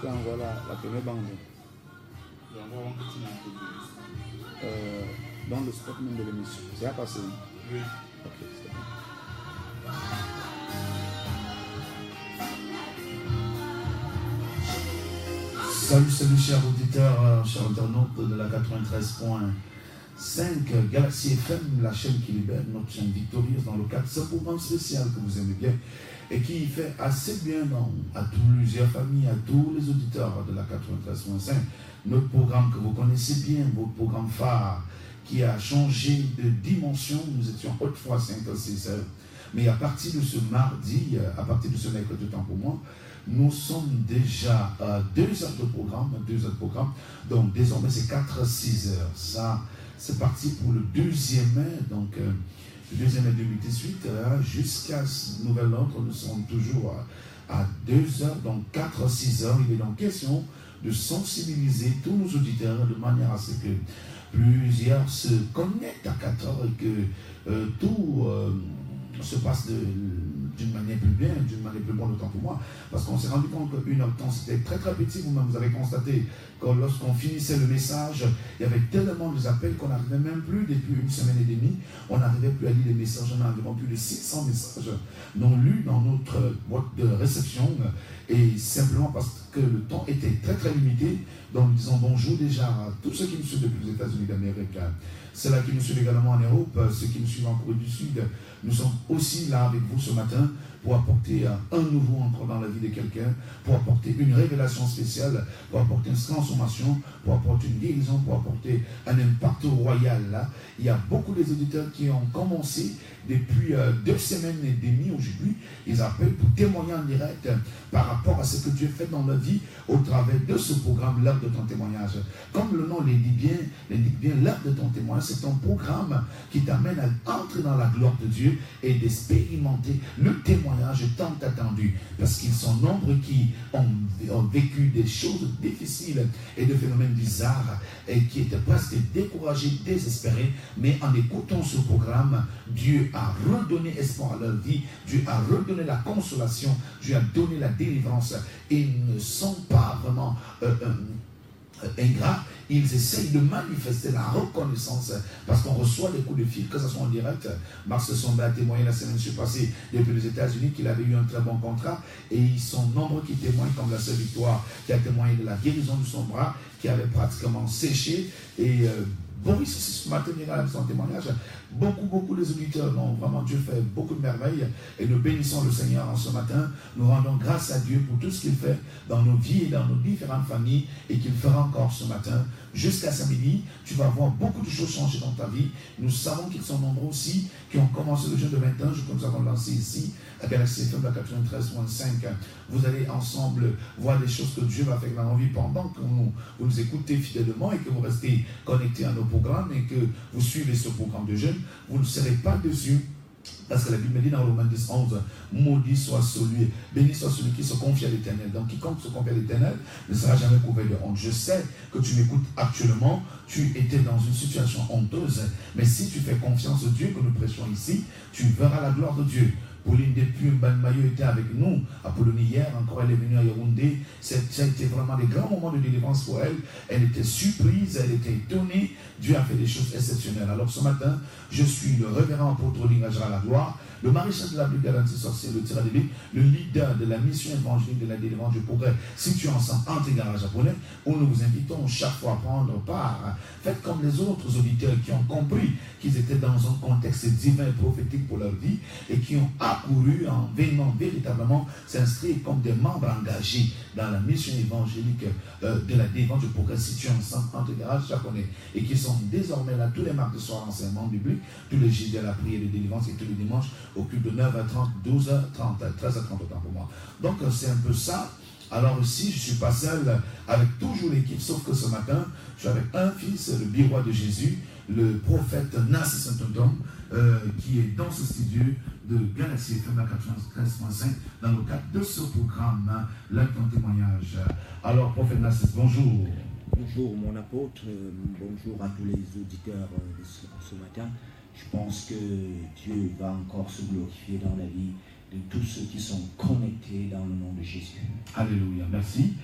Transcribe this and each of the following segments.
peux envoyer la première bande. Dans le spot même de l'émission. C'est à passer. Oui. Ok, c'est bon. Salut chers auditeurs, chers internautes de la 93.5 Galaxy FM, la chaîne qui libère, notre chaîne victorieuse dans le cadre de ce programme spécial que vous aimez bien et qui fait assez bien à plusieurs familles, à tous les auditeurs de la 93.5. Notre programme que vous connaissez bien, votre programme phare qui a changé de dimension. Nous étions autrefois 5 à 6 heures. Mais à partir de ce mardi, à partir de ce mercredi temps pour moi, nous sommes déjà à 2 heures de programme, donc désormais c'est 4 à 6 heures. Ça, c'est parti pour le deuxième mai, donc le deuxième mai 2018, jusqu'à ce nouvel ordre, nous sommes toujours à 2 heures, donc 4 à 6 heures. Il est donc question de sensibiliser tous nos auditeurs de manière à ce que plusieurs se connectent à 4 heures et que tout se passe d'une manière plus bien, d'une manière plus bonne, autant pour moi. Parce qu'on s'est rendu compte qu'une heure de temps, c'était très très petit. Vous-même, vous avez constaté que lorsqu'on finissait le message, il y avait tellement d'appels qu'on n'arrivait même plus, depuis une semaine et demie, on n'arrivait plus à lire les messages. On a environ plus de 600 messages non lus dans notre boîte de réception. Et simplement parce que le temps était très très limité. Donc nous disons bonjour déjà à tous ceux qui nous suivent depuis les États-Unis d'Amérique, ceux-là qui nous suivent également en Europe, ceux qui nous suivent en Corée du Sud. Nous sommes aussi là avec vous ce matin pour apporter un nouveau encore dans la vie de quelqu'un, pour apporter une révélation spéciale, pour apporter une transformation, pour apporter une guérison, pour apporter un impact royal. Là, il y a beaucoup d'auditeurs qui ont commencé depuis 2 semaines et demie aujourd'hui. Ils appellent pour témoigner en direct par rapport à ce que Dieu fait dans leur vie au travers de ce programme, l'heure de ton témoignage. Comme le nom l'indique bien, l'heure de ton témoignage, c'est un programme qui t'amène à entrer dans la gloire de Dieu et d'expérimenter le témoignage tant attendu, parce qu'ils sont nombreux qui ont vécu des choses difficiles et des phénomènes bizarres et qui étaient presque découragés, désespérés, mais en écoutant ce programme, Dieu a redonné espoir à leur vie, Dieu a redonné la consolation, Dieu a donné la délivrance. Et ils ne sont pas vraiment ingrats. Ils essayent de manifester la reconnaissance parce qu'on reçoit des coups de fil, que ce soit en direct. Max Somba a témoigné la semaine passée depuis les États-Unis qu'il avait eu un très bon contrat et ils sont nombreux qui témoignent, comme la sœur Victoire qui a témoigné de la guérison de son bras qui avait pratiquement séché. Et Boris aussi ce matin il a son témoignage. Beaucoup les auditeurs ont vraiment, Dieu fait beaucoup de merveilles et nous bénissons le Seigneur en ce matin. Nous rendons grâce à Dieu pour tout ce qu'il fait dans nos vies et dans nos différentes familles et qu'il fera encore ce matin. Jusqu'à samedi, tu vas voir beaucoup de choses changer dans ta vie. Nous savons qu'ils sont nombreux aussi qui ont commencé le jeûne de 20 ans, que nous avons lancé ici à Galaxy FM la 93.5. Vous allez ensemble voir des choses que Dieu va faire dans nos vies pendant que vous nous écoutez fidèlement et que vous restez connectés à nos programmes et que vous suivez ce programme de jeûne. Vous ne serez pas dessus. Parce que la Bible dit dans Romains 10, 11, maudit soit celui, béni soit celui qui se confie à l'Éternel. Donc quiconque se confie à l'Éternel ne sera jamais couvert de honte. Je sais que tu m'écoutes actuellement, tu étais dans une situation honteuse, mais si tu fais confiance au Dieu que nous prêchons ici, tu verras la gloire de Dieu. Pauline depuis Mbanmayo était avec nous à Polonie hier, encore elle est venue à Yaoundé. Ça a été vraiment des grands moments de délivrance pour elle. Elle était surprise, elle était étonnée. Dieu a fait des choses exceptionnelles. Alors ce matin, je suis le révérend apôtre Lingajra la gloire, le maréchal de la brigade anti-sorcière, le tireur de vie, le leader de la mission évangélique de la délivrance du progrès, situé ensemble entre Gara japonais, où nous vous invitons chaque fois à prendre part. Faites comme les autres auditeurs qui ont compris qu'ils étaient dans un contexte divin et prophétique pour leur vie et qui ont accouru en venant véritablement s'inscrire comme des membres engagés dans la mission évangélique de la délivrance du progrès, situé ensemble entre Gara japonais et qui sont désormais là tous les mardis soirs enseignement biblique, tous les jeudis à la prière de délivrance et tous les dimanches au culte de 9h30, 12h30, 13h30 autant pour moi. Donc c'est un peu ça. Alors ici, je ne suis pas seul avec toujours l'équipe, sauf que ce matin, je suis avec un fils, le birois de Jésus, le prophète Nassi Saint-Anton, qui est dans ce studio de Galaxy FM 93.5 dans le cadre de ce programme, là ton témoignage. Alors, prophète Nassi, bonjour. Bonjour mon apôtre, bonjour à tous les auditeurs de ce matin. Je pense que Dieu va encore se glorifier dans la vie de tous ceux qui sont connectés dans le nom de Jésus. Alléluia, merci.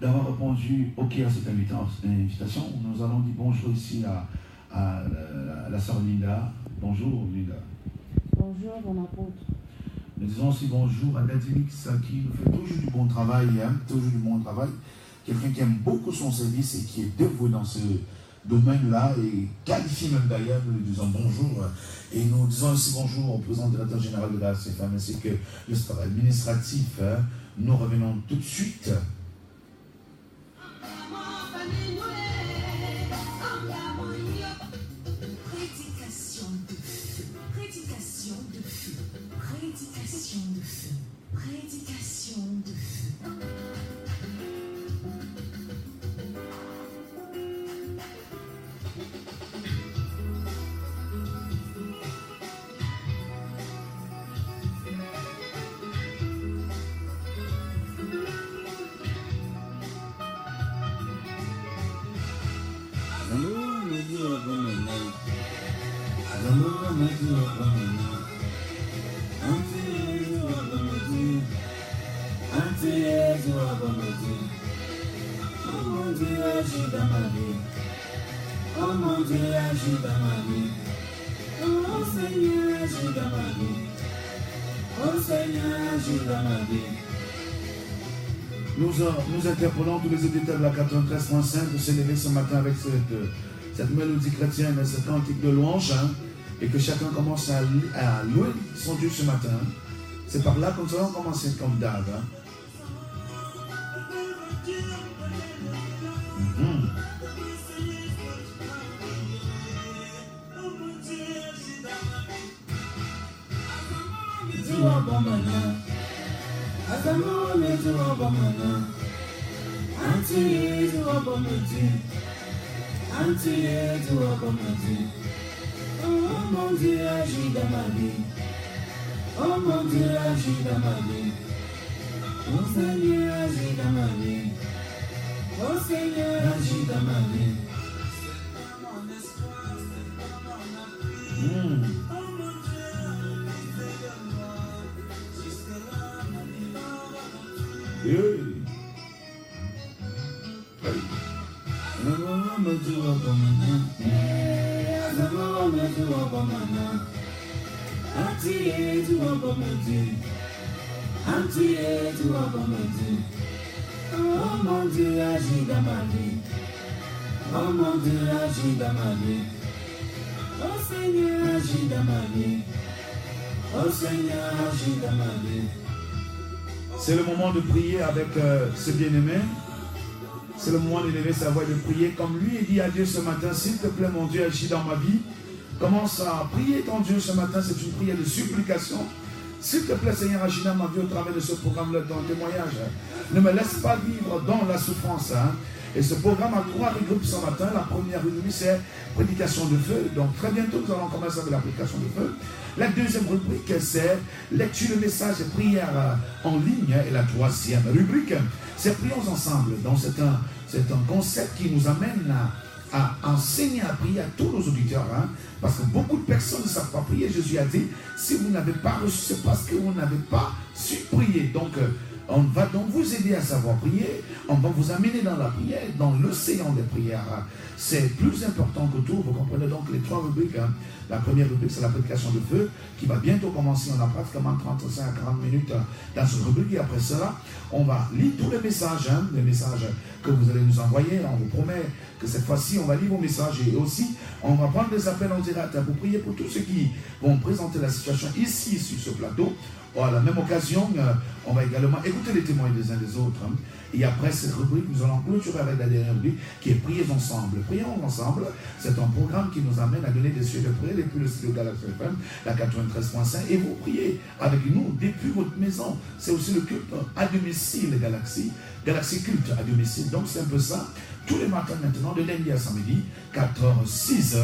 d'avoir répondu OK à cette invitation. Nous allons dire bonjour ici à la sœur Linda. Bonjour Linda. Bonjour mon apôtre. Nous disons aussi bonjour à Nadinix qui nous fait toujours du bon travail, toujours du bon travail. Quelqu'un qui aime beaucoup son service et qui est dévoué dans ce domaine-là et qualifié même d'ailleurs. Nous lui disons bonjour. Et nous disons aussi bonjour au président directeur général de la CFM ainsi que le staff administratif. Nous revenons tout de suite. Prédication de feu, prédication de feu, prédication de feu, prédication de feu. Oh mon Dieu, agis dans ma vie. Oh Seigneur, agis dans ma vie. Oh Seigneur, agis dans ma vie. Nous interpellons tous les auditeurs de la 93.5 de s'élever ce matin avec cette mélodie chrétienne, ce cantique de louange, et que chacun commence à louer son Dieu ce matin. C'est par là que nous allons commencer comme d'hab. Oh mon Dieu, agis dans ma vie. Oh mon Dieu, agis dans ma vie. Oh Seigneur, agis dans ma vie. Oh Seigneur, agis dans ma vie. Oh mon Dieu, agis dans ma vie. Oh mon Dieu, agis dans ma vie. Oh Seigneur, agis dans ma vie. Oh Seigneur, agis dans ma vie. C'est le moment de prier avec ce bien-aimé. C'est le moment d'élever sa voix et de prier. Comme lui, il dit à Dieu ce matin, s'il te plaît, mon Dieu, agis dans ma vie. Commence à prier ton Dieu ce matin. C'est une prière de supplication. S'il te plaît, Seigneur, agis dans ma vie au travers de ce programme-là, dans le témoignage. Ne me laisse pas vivre dans la souffrance. Et ce programme a 3 rubriques ce matin. La première rubrique, c'est prédication de feu. Donc très bientôt, nous allons commencer avec la prédication de feu. La deuxième rubrique, c'est lecture de messages et prières en ligne. Et la troisième rubrique, c'est prions ensemble. Donc c'est un concept qui nous amène à enseigner à prier à tous nos auditeurs. Parce que beaucoup de personnes ne savent pas prier. Jésus a dit, si vous n'avez pas reçu, c'est parce que vous n'avez pas su prier. Donc, on va donc vous aider à savoir prier. On va vous amener dans la prière, dans l'océan des prières. C'est plus important que tout. Vous comprenez donc les 3 rubriques. La première rubrique, c'est la prédication de feu, qui va bientôt commencer. On a pratiquement 35 à 40 minutes dans cette rubrique. Et après cela, on va lire tous les messages que vous allez nous envoyer. On vous promet que cette fois-ci, on va lire vos messages. Et aussi, on va prendre des appels en direct pour prier pour tous ceux qui vont présenter la situation ici, sur ce plateau. À la même occasion, on va également écouter les témoins des uns des autres. Et après cette rubrique, nous allons clôturer avec la dernière rubrique qui est Priez ensemble. Prions ensemble, c'est un programme qui nous amène à donner des sujets de prière depuis le studio Galaxy FM, la 93.5. Et vous priez avec nous depuis votre maison. C'est aussi le culte à domicile Galaxy culte à domicile. Donc c'est un peu ça. Tous les matins maintenant, de lundi à samedi, 4h, 6h,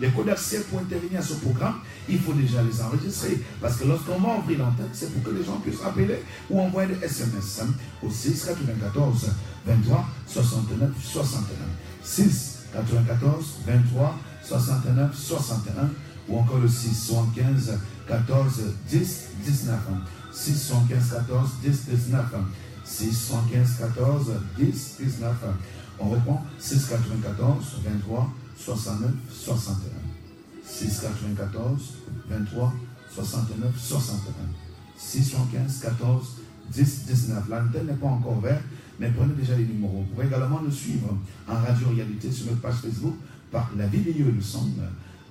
les codes d'accès pour intervenir à ce programme, il faut déjà les enregistrer. Parce que lorsqu'on va ouvrir l'antenne, c'est pour que les gens puissent appeler ou envoyer des SMS au 6 94 23 69 61. 6 94 23 69 61 ou encore le 6 75 14 10 19. 6 75 14 10 19. 615 14 10 19. On reprend 694 23 69 61. 694 23 69 61. 615 14 10 19. L'antenne n'est pas encore verte, mais prenez déjà les numéros. Vous pouvez également nous suivre en radio-réalité sur notre page Facebook par la vidéo et le son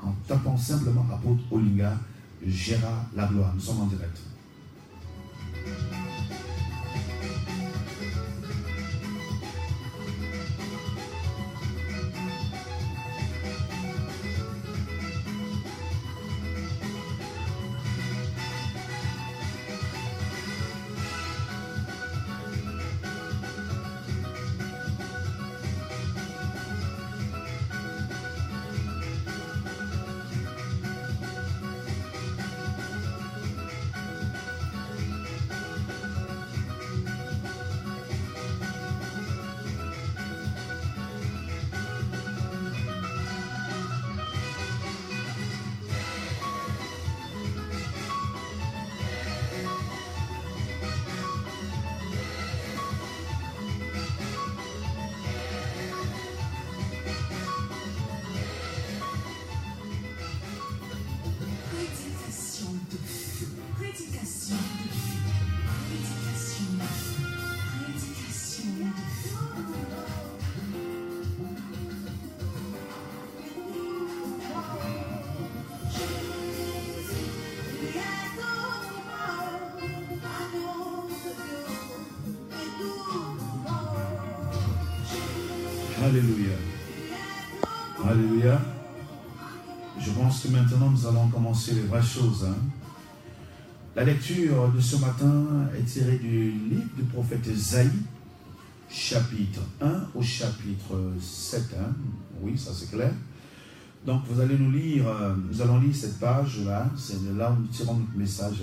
en tapant simplement apôtre Olinga, Gérard Lagloire. Nous sommes en direct. Alléluia. Alléluia. Je pense que maintenant nous allons commencer les vraies choses. La lecture de ce matin est tirée du livre du prophète Ésaïe, chapitre 1 au chapitre 7. Oui, ça c'est clair. Donc vous allez nous allons lire cette page-là. C'est là où nous tirons notre message.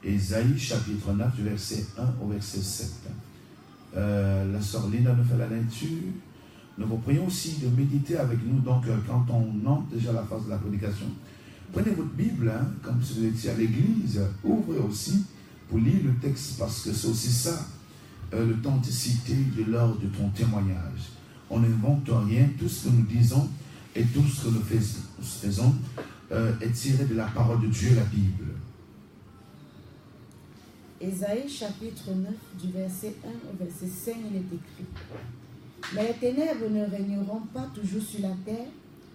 Ésaïe, chapitre 9, du verset 1 au verset 7. La sœur Linda nous fait la lecture. Nous vous prions aussi de méditer avec nous. Donc, quand on entre déjà à la phase de la prédication, prenez votre Bible, comme si vous étiez à l'église, ouvrez aussi pour lire le texte, parce que c'est aussi ça, l'authenticité de l'heure de ton témoignage. On n'invente rien, tout ce que nous disons et tout ce que nous faisons est tiré de la parole de Dieu, la Bible. Ésaïe chapitre 9, du verset 1 au verset 5, il est écrit: Mais les ténèbres ne régneront pas toujours sur la terre,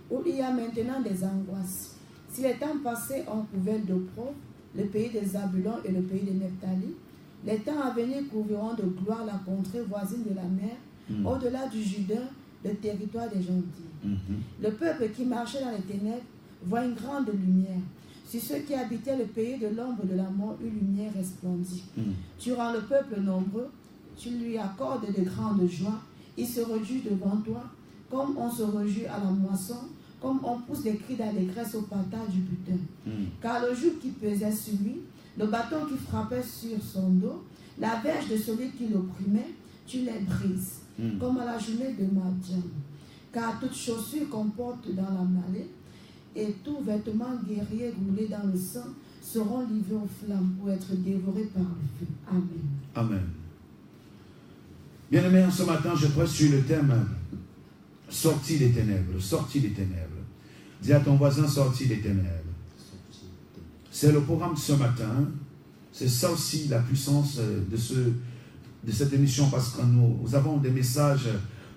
où il y a maintenant des angoisses. Si les temps passés ont couvert d'opprobre le pays des Zabulon et le pays de Nephtali, les temps à venir couvriront de gloire la contrée voisine de la mer, au-delà du Jourdain, le territoire des gentils. Le peuple qui marchait dans les ténèbres voit une grande lumière. Sur ceux qui habitaient le pays de l'ombre de la mort, une lumière resplendit. Tu rends le peuple nombreux, tu lui accordes de grandes joies. Il se réjouit devant toi, comme on se réjouit à la moisson, comme on pousse des cris d'allégresse au partage du butin. Car le joug qui pesait sur lui, le bâton qui frappait sur son dos, la verge de celui qui l'opprimait, tu les brises, comme à la journée de Madian. Car toute chaussure comporte dans la mêlée, et tout vêtement guerrier roulé dans le sang seront livrés aux flammes pour être dévorés par le feu. Amen. Amen. Bien-aimés, ce matin, je prêche sur le thème sortie des ténèbres. Sortie des ténèbres. Dis à ton voisin, sortie des ténèbres. C'est le programme de ce matin. C'est ça aussi la puissance de cette émission, parce que nous avons des messages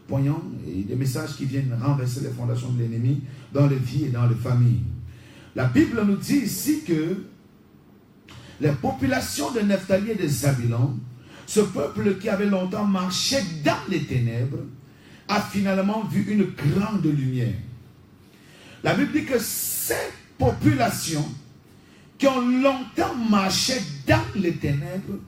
poignants et des messages qui viennent renverser les fondations de l'ennemi dans les vies et dans les familles. La Bible nous dit ici que les populations de Nephtali et de Zabulon, ce peuple qui avait longtemps marché dans les ténèbres, a finalement vu une grande lumière. La Bible dit que ces populations qui ont longtemps marché dans les ténèbres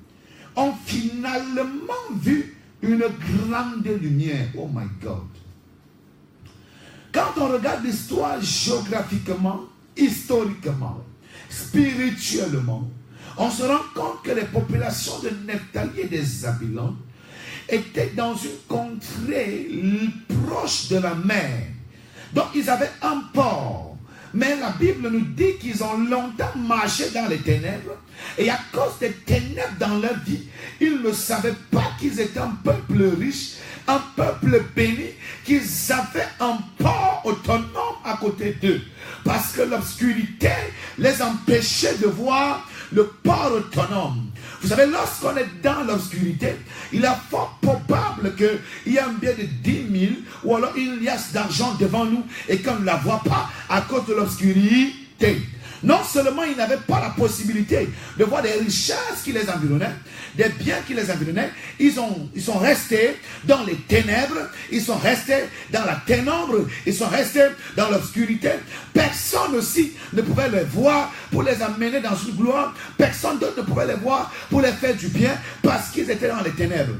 ont finalement vu une grande lumière. Oh my God. Quand on regarde l'histoire géographiquement, historiquement, spirituellement, on se rend compte que les populations de Nephtali et des Zabulon étaient dans une contrée proche de la mer. Donc ils avaient un port. Mais la Bible nous dit qu'ils ont longtemps marché dans les ténèbres. Et à cause des ténèbres dans leur vie, ils ne savaient pas qu'ils étaient un peuple riche, un peuple béni, qu'ils avaient un port autonome à côté d'eux. Parce que l'obscurité les empêchait de voir le port autonome. Vous savez, lorsqu'on est dans l'obscurité, il est fort probable qu'il y ait un bien de 10 000 ou alors une liasse d'argent devant nous et qu'on ne la voit pas à cause de l'obscurité. Non seulement ils n'avaient pas la possibilité de voir des richesses qui les environnaient, des biens qui les environnaient, ils sont restés dans les ténèbres, ils sont restés dans la ténèbre, ils sont restés dans l'obscurité. Personne aussi ne pouvait les voir pour les amener dans une gloire. Personne d'autre ne pouvait les voir pour les faire du bien parce qu'ils étaient dans les ténèbres.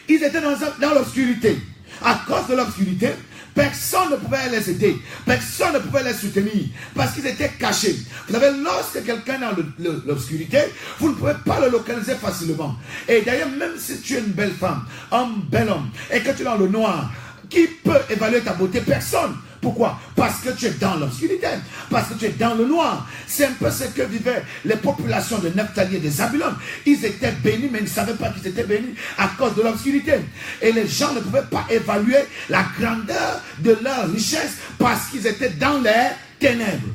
Ils étaient dans l'obscurité. À cause de l'obscurité, personne ne pouvait les aider. Personne ne pouvait les soutenir. Parce qu'ils étaient cachés. Vous savez, lorsque quelqu'un est dans l'obscurité, vous ne pouvez pas le localiser facilement. Et d'ailleurs, même si tu es une belle femme, un bel homme, et que tu es dans le noir, qui peut évaluer ta beauté? Personne. Pourquoi? Parce que tu es dans l'obscurité. Parce que tu es dans le noir. C'est un peu ce que vivaient les populations de Nephtali et de Zabulon. Ils étaient bénis, mais ils ne savaient pas qu'ils étaient bénis à cause de l'obscurité. Et les gens ne pouvaient pas évaluer la grandeur de leur richesse parce qu'ils étaient dans les ténèbres.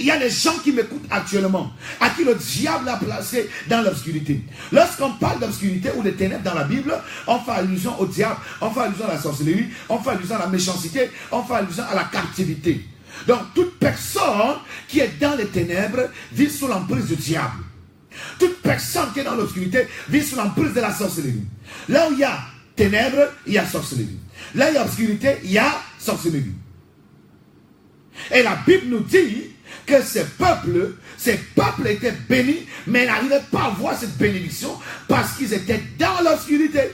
Il y a des gens qui m'écoutent actuellement, à qui le diable a placé dans l'obscurité. Lorsqu'on parle d'obscurité ou de ténèbres dans la Bible, on fait allusion au diable, on fait allusion à la sorcellerie, on fait allusion à la méchanceté, on fait allusion à la captivité. Donc toute personne qui est dans les ténèbres vit sous l'emprise du diable. Toute personne qui est dans l'obscurité vit sous l'emprise de la sorcellerie. Là où il y a ténèbres, il y a sorcellerie. Là où il y a obscurité, il y a sorcellerie. Et la Bible nous dit que ces peuples étaient bénis, mais ils n'arrivaient pas à voir cette bénédiction parce qu'ils étaient dans l'obscurité.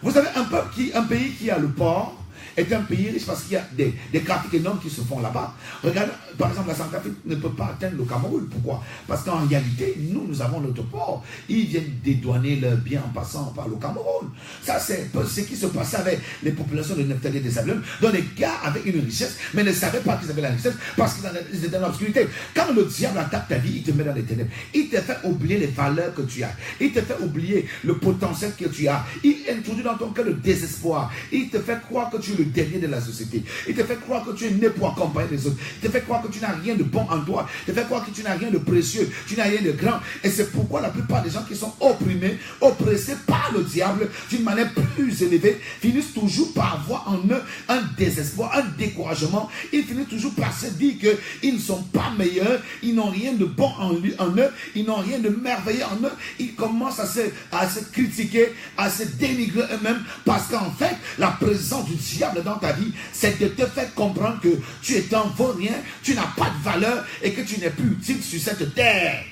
Vous savez, un pays qui a le port est un pays riche parce qu'il y a des trafics énormes qui se font là-bas. Regardez, par exemple, la Centrafrique ne peut pas atteindre le Cameroun. Pourquoi? Parce qu'en réalité, nous avons notre port. Ils viennent dédouaner leurs biens en passant par le Cameroun. Ça, c'est ce qui se passait avec les populations de Nephtali et de Zabulon, dont les gars avaient une richesse, mais ne savaient pas qu'ils avaient la richesse parce qu'ils étaient dans l'obscurité. Quand le diable attaque ta vie, il te met dans les ténèbres. Il te fait oublier les valeurs que tu as. Il te fait oublier le potentiel que tu as. Il introduit dans ton cœur le désespoir. Il te fait croire que tu es le dernier de la société. Il te fait croire que tu es né pour accompagner les autres. Il te fait croire que tu n'as rien de bon en toi. Il te fait croire que tu n'as rien de précieux. Tu n'as rien de grand. Et c'est pourquoi la plupart des gens qui sont opprimés, oppressés par le diable d'une manière plus élevée, finissent toujours par avoir en eux un désespoir, un découragement. Ils finissent toujours par se dire qu'ils ne sont pas meilleurs. Ils n'ont rien de bon en eux. Ils n'ont rien de merveilleux en eux. Ils commencent à se critiquer, à se dénigrer eux-mêmes parce qu'en fait, la présence du diable dans ta vie, c'est de te faire comprendre que tu es un vaurien, tu n'as pas de valeur et que tu n'es plus utile sur cette terre.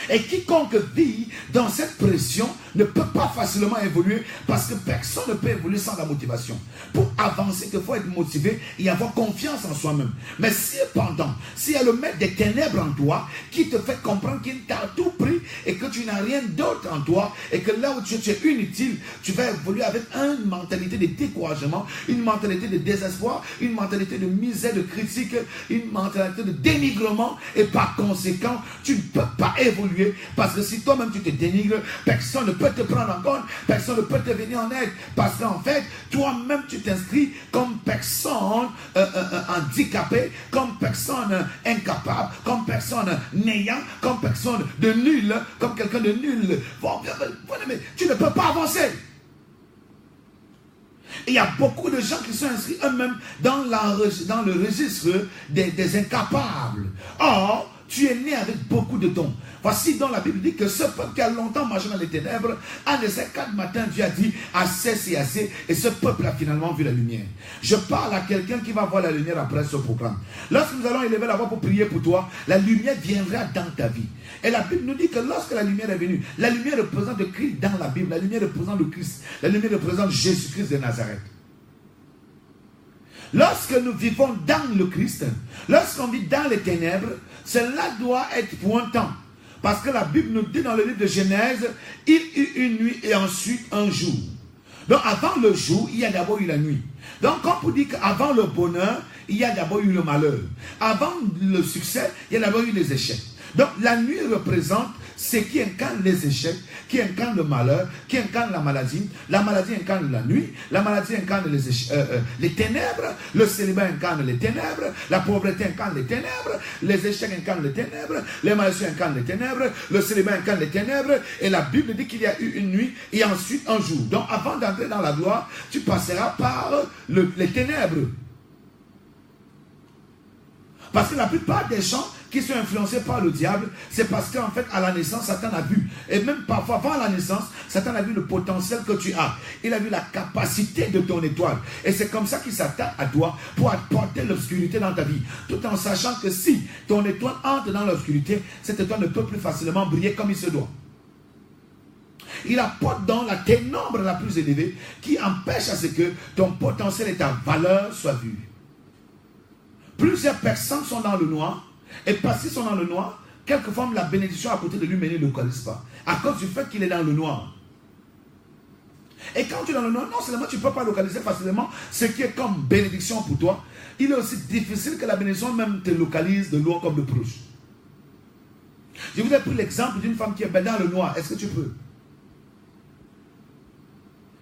Et quiconque vit dans cette pression ne peut pas facilement évoluer parce que personne ne peut évoluer sans la motivation. Pour avancer, il faut être motivé et avoir confiance en soi-même. Mais cependant, s'il y a le maître des ténèbres en toi qui te fait comprendre qu'il t'a tout pris et que tu n'as rien d'autre en toi et que là où tu es inutile, tu vas évoluer avec une mentalité de découragement, une mentalité de désespoir, une mentalité de misère, de critique, une mentalité de dénigrement et par conséquent, tu ne peux pas évoluer parce que si toi-même tu te dénigres, personne ne peut te prendre en compte, personne ne peut te venir en aide parce qu'en fait, toi-même tu t'inscris comme personne handicapée, comme personne incapable, comme personne n'ayant, comme personne de nul, comme quelqu'un de nul. Tu ne peux pas avancer. Il y a beaucoup de gens qui sont inscrits eux-mêmes dans le registre des incapables. Or, tu es né avec beaucoup de dons. Voici dans la Bible dit que ce peuple qui a longtemps marché dans les ténèbres, un de ces 4 matins, Dieu a dit assez, c'est assez, et ce peuple a finalement vu la lumière. Je parle à quelqu'un qui va voir la lumière après ce programme. Lorsque nous allons élever la voix pour prier pour toi, la lumière viendra dans ta vie. Et la Bible nous dit que lorsque la lumière est venue, la lumière représente le Christ dans la Bible, la lumière représente le Christ, la lumière représente Jésus-Christ de Nazareth. Lorsque nous vivons dans le Christ, lorsqu'on vit dans les ténèbres, cela doit être pour un temps. Parce que la Bible nous dit dans le livre de Genèse, il eut une nuit et ensuite un jour. Donc avant le jour, il y a d'abord eu la nuit. Donc quand on dit qu'avant le bonheur, il y a d'abord eu le malheur. Avant le succès, il y a d'abord eu les échecs. Donc la nuit représente ce qui incarne les échecs, qui incarne le malheur, qui incarne la maladie. La maladie incarne la nuit, la maladie incarne les ténèbres, le célibat incarne les ténèbres, la pauvreté incarne les ténèbres, les échecs incarnent les ténèbres, les maladies incarnent les ténèbres, le célibat incarne les ténèbres, et la Bible dit qu'il y a eu une nuit et ensuite un jour. Donc avant d'entrer dans la gloire, tu passeras par les ténèbres. Parce que la plupart des gens qui sont influencés par le diable, c'est parce qu'en fait, à la naissance, Satan a vu. Et même parfois, avant la naissance, Satan a vu le potentiel que tu as. Il a vu la capacité de ton étoile. Et c'est comme ça qu'il s'attaque à toi pour apporter l'obscurité dans ta vie. Tout en sachant que si ton étoile entre dans l'obscurité, cette étoile ne peut plus facilement briller comme il se doit. Il apporte dans la ténèbre la plus élevée qui empêche à ce que ton potentiel et ta valeur soient vus. Plusieurs personnes sont dans le noir. Et parce qu'ils sont dans le noir, quelquefois la bénédiction à côté de lui, mais il ne localise pas. À cause du fait qu'il est dans le noir. Et quand tu es dans le noir, non seulement tu ne peux pas localiser facilement ce qui est comme bénédiction pour toi, il est aussi difficile que la bénédiction même te localise de loin comme de proche. Je vous ai pris l'exemple d'une femme qui est dans le noir. Est-ce que tu peux?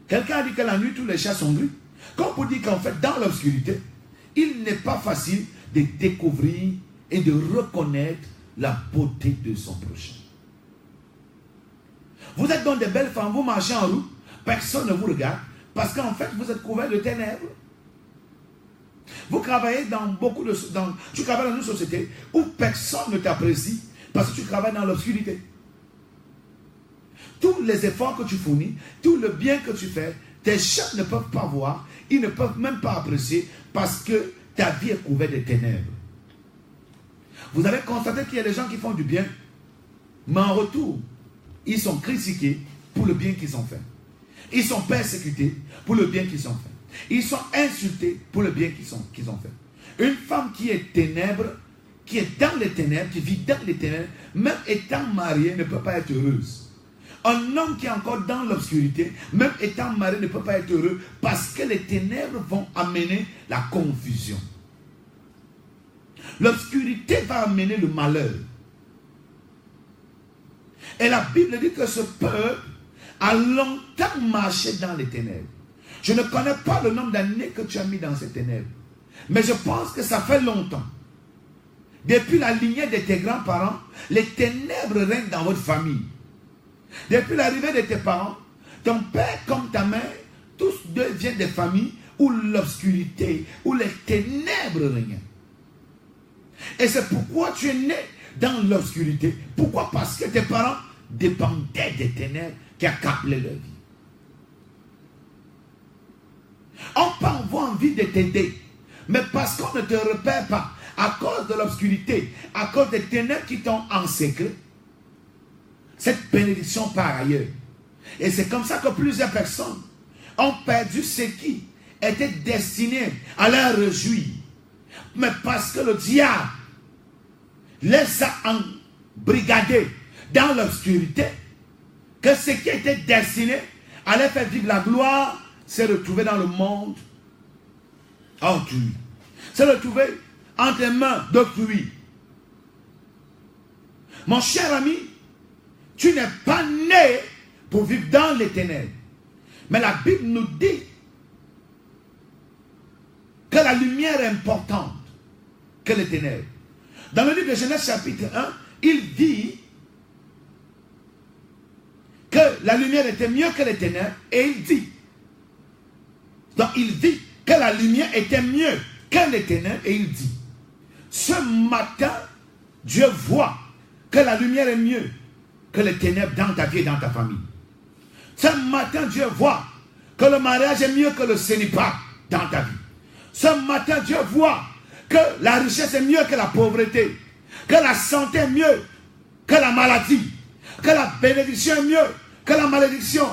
Quelqu'un a dit que la nuit, tous les chats sont gris. Comme pour dire qu'en fait, dans l'obscurité, il n'est pas facile de découvrir et de reconnaître la beauté de son prochain. Vous êtes dans des belles femmes, vous marchez en route, personne ne vous regarde, parce qu'en fait, vous êtes couverts de ténèbres. Vous travaillez tu travailles dans une société où personne ne t'apprécie, parce que tu travailles dans l'obscurité. Tous les efforts que tu fournis, tout le bien que tu fais, tes chefs ne peuvent pas voir, ils ne peuvent même pas apprécier, parce que ta vie est couverte de ténèbres. Vous avez constaté qu'il y a des gens qui font du bien, mais en retour, ils sont critiqués pour le bien qu'ils ont fait. Ils sont persécutés pour le bien qu'ils ont fait. Ils sont insultés pour le bien qu'ils ont fait. Une femme qui est ténèbre, qui est dans les ténèbres, qui vit dans les ténèbres, même étant mariée, ne peut pas être heureuse. Un homme qui est encore dans l'obscurité, même étant marié, ne peut pas être heureux parce que les ténèbres vont amener la confusion. L'obscurité va amener le malheur. Et la Bible dit que ce peuple a longtemps marché dans les ténèbres. Je ne connais pas le nombre d'années que tu as mis dans ces ténèbres. Mais je pense que ça fait longtemps. Depuis la lignée de tes grands-parents, les ténèbres règnent dans votre famille. Depuis l'arrivée de tes parents, ton père comme ta mère, tous deux viennent des familles où l'obscurité, où les ténèbres règnent. Et c'est pourquoi tu es né dans l'obscurité. Pourquoi? Parce que tes parents dépendaient des ténèbres qui accablaient leur vie. On peut avoir envie de t'aider, mais parce qu'on ne te repère pas, à cause de l'obscurité, à cause des ténèbres qui t'ont en secret, cette bénédiction part ailleurs. Et c'est comme ça que plusieurs personnes ont perdu ce qui était destiné à leur réjouir. Mais parce que le diable les a embrigadés dans l'obscurité, que ce qui était destiné à leur faire vivre la gloire s'est retrouvé dans le monde autrui. S'est retrouvé entre les mains d'autrui. Mon cher ami, tu n'es pas né pour vivre dans les ténèbres. Mais la Bible nous dit que la lumière est importante que les ténèbres. Dans le livre de Genèse chapitre 1, il dit que la lumière était mieux que les ténèbres et il dit, donc il dit que la lumière était mieux que les ténèbres et il dit, ce matin, Dieu voit que la lumière est mieux que les ténèbres dans ta vie et dans ta famille. Ce matin, Dieu voit que le mariage est mieux que le célibat dans ta vie. Ce matin, Dieu voit que la richesse est mieux que la pauvreté, que la santé est mieux que la maladie, que la bénédiction est mieux que la malédiction,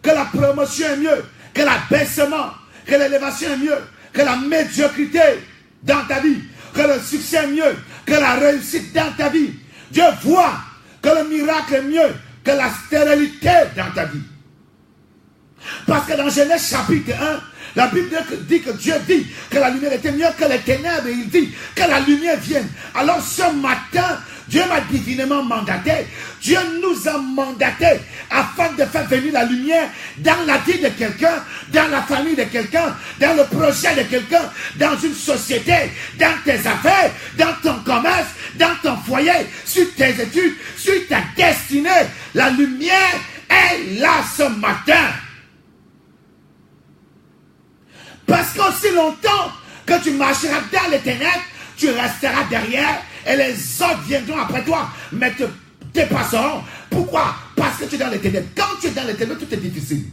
que la promotion est mieux que l'abaissement, que l'élévation est mieux que la médiocrité dans ta vie, que le succès est mieux que la réussite dans ta vie. Dieu voit que le miracle est mieux que la stérilité dans ta vie. Parce que dans Genèse chapitre 1, la Bible dit que Dieu dit que la lumière était mieux que les ténèbres. Et il dit que la lumière vienne. Alors ce matin, Dieu m'a divinement mandaté. Dieu nous a mandaté afin de faire venir la lumière dans la vie de quelqu'un, dans la famille de quelqu'un, dans le projet de quelqu'un, dans une société, dans tes affaires, dans ton commerce, dans ton foyer, sur tes études, sur ta destinée. La lumière est là ce matin. Parce qu'aussi longtemps que tu marcheras dans les ténèbres, tu resteras derrière et les autres viendront après toi, mais te dépasseront. Pourquoi? Parce que tu es dans les ténèbres. Quand tu es dans les ténèbres, tout est difficile.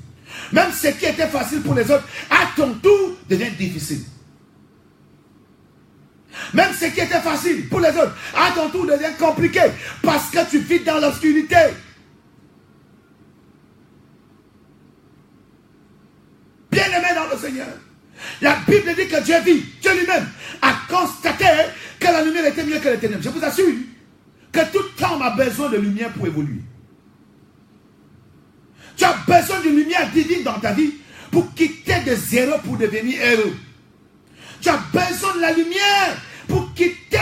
Même ce qui était facile pour les autres, à ton tour, devient difficile. Même ce qui était facile pour les autres, à ton tour, devient compliqué. Parce que tu vis dans l'obscurité. Bien-aimé dans le Seigneur, la Bible dit que Dieu vit, Dieu lui-même a constaté que la lumière était mieux que les ténèbres. Je vous assure que tout homme a besoin de lumière pour évoluer. Tu as besoin de lumière divine dans ta vie pour quitter de zéro pour devenir héros. Tu as besoin de la lumière pour quitter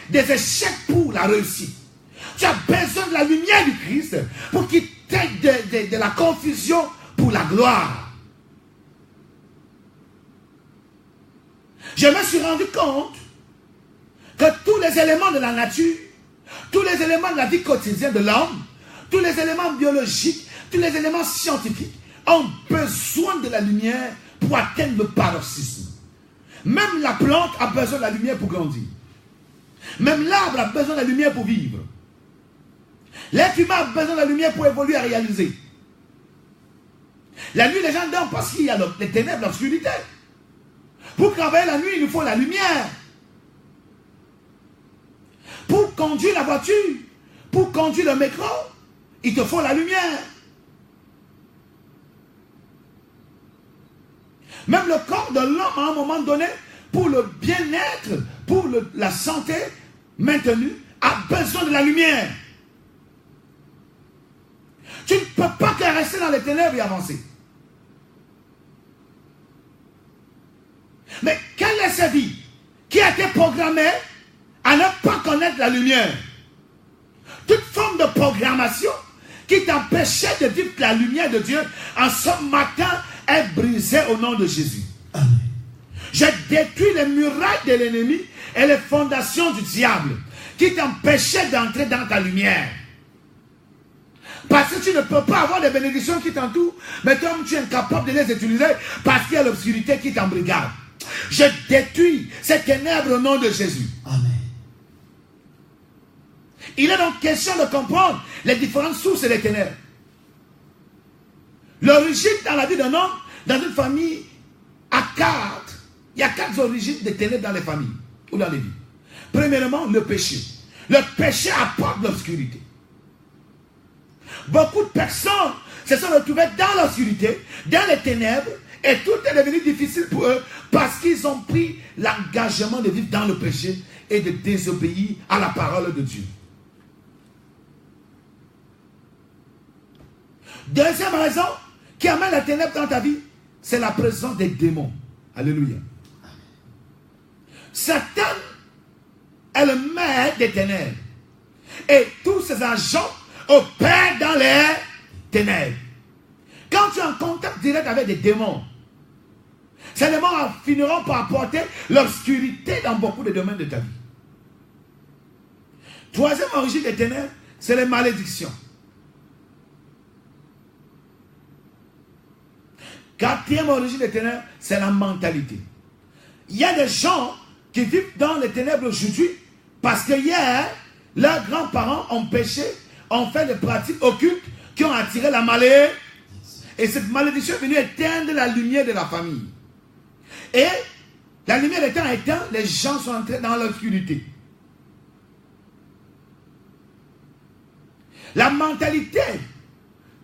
des échecs pour la réussite. Tu as besoin de la lumière du Christ pour quitter de la confusion pour la gloire. Je me suis rendu compte que tous les éléments de la nature, tous les éléments de la vie quotidienne de l'homme, tous les éléments biologiques, tous les éléments scientifiques ont besoin de la lumière pour atteindre le paroxysme. Même la plante a besoin de la lumière pour grandir. Même l'arbre a besoin de la lumière pour vivre. L'être humain a besoin de la lumière pour évoluer et réaliser. La nuit, les gens dorment parce qu'il y a les ténèbres, l'obscurité. Pour travailler la nuit, il nous faut la lumière. Pour conduire la voiture, pour conduire le métro, il te faut la lumière. Même le corps de l'homme, à un moment donné, pour le bien-être, pour la santé maintenue, a besoin de la lumière. Tu ne peux pas que rester dans les ténèbres et avancer. Mais quelle est cette vie qui a été programmée à ne pas connaître la lumière? Toute forme de programmation qui t'empêchait de vivre la lumière de Dieu, en ce matin, est brisée au nom de Jésus. Amen. J'ai détruit les murailles de l'ennemi et les fondations du diable qui t'empêchaient d'entrer dans ta lumière. Parce que tu ne peux pas avoir des bénédictions qui t'entourent, mais toi, tu es incapable de les utiliser parce qu'il y a l'obscurité qui t'embrigade. Je détruis ces ténèbres au nom de Jésus. Amen. Il est donc question de comprendre les différentes sources des ténèbres. L'origine dans la vie d'un homme, dans une famille, il y a 4 origines des ténèbres dans les familles ou dans les vies. Premièrement, le péché. Le péché apporte l'obscurité. Beaucoup de personnes se sont retrouvées dans l'obscurité, dans les ténèbres, et tout est devenu difficile pour eux parce qu'ils ont pris l'engagement de vivre dans le péché et de désobéir à la parole de Dieu. Deuxième raison qui amène la ténèbre dans ta vie, c'est la présence des démons. Alléluia. Satan est le maître des ténèbres. Et tous ses agents opèrent dans les ténèbres. Quand tu es en contact direct avec des démons, ces démons finiront par apporter l'obscurité dans beaucoup de domaines de ta vie. Troisième origine des ténèbres, c'est les malédictions. Quatrième origine des ténèbres, c'est la mentalité. Il y a des gens qui vivent dans les ténèbres aujourd'hui parce que hier, leurs grands-parents ont péché, ont fait des pratiques occultes qui ont attiré la malédiction. Et cette malédiction est venue éteindre la lumière de la famille. Et la lumière étant éteinte, les gens sont entrés dans l'obscurité. La mentalité,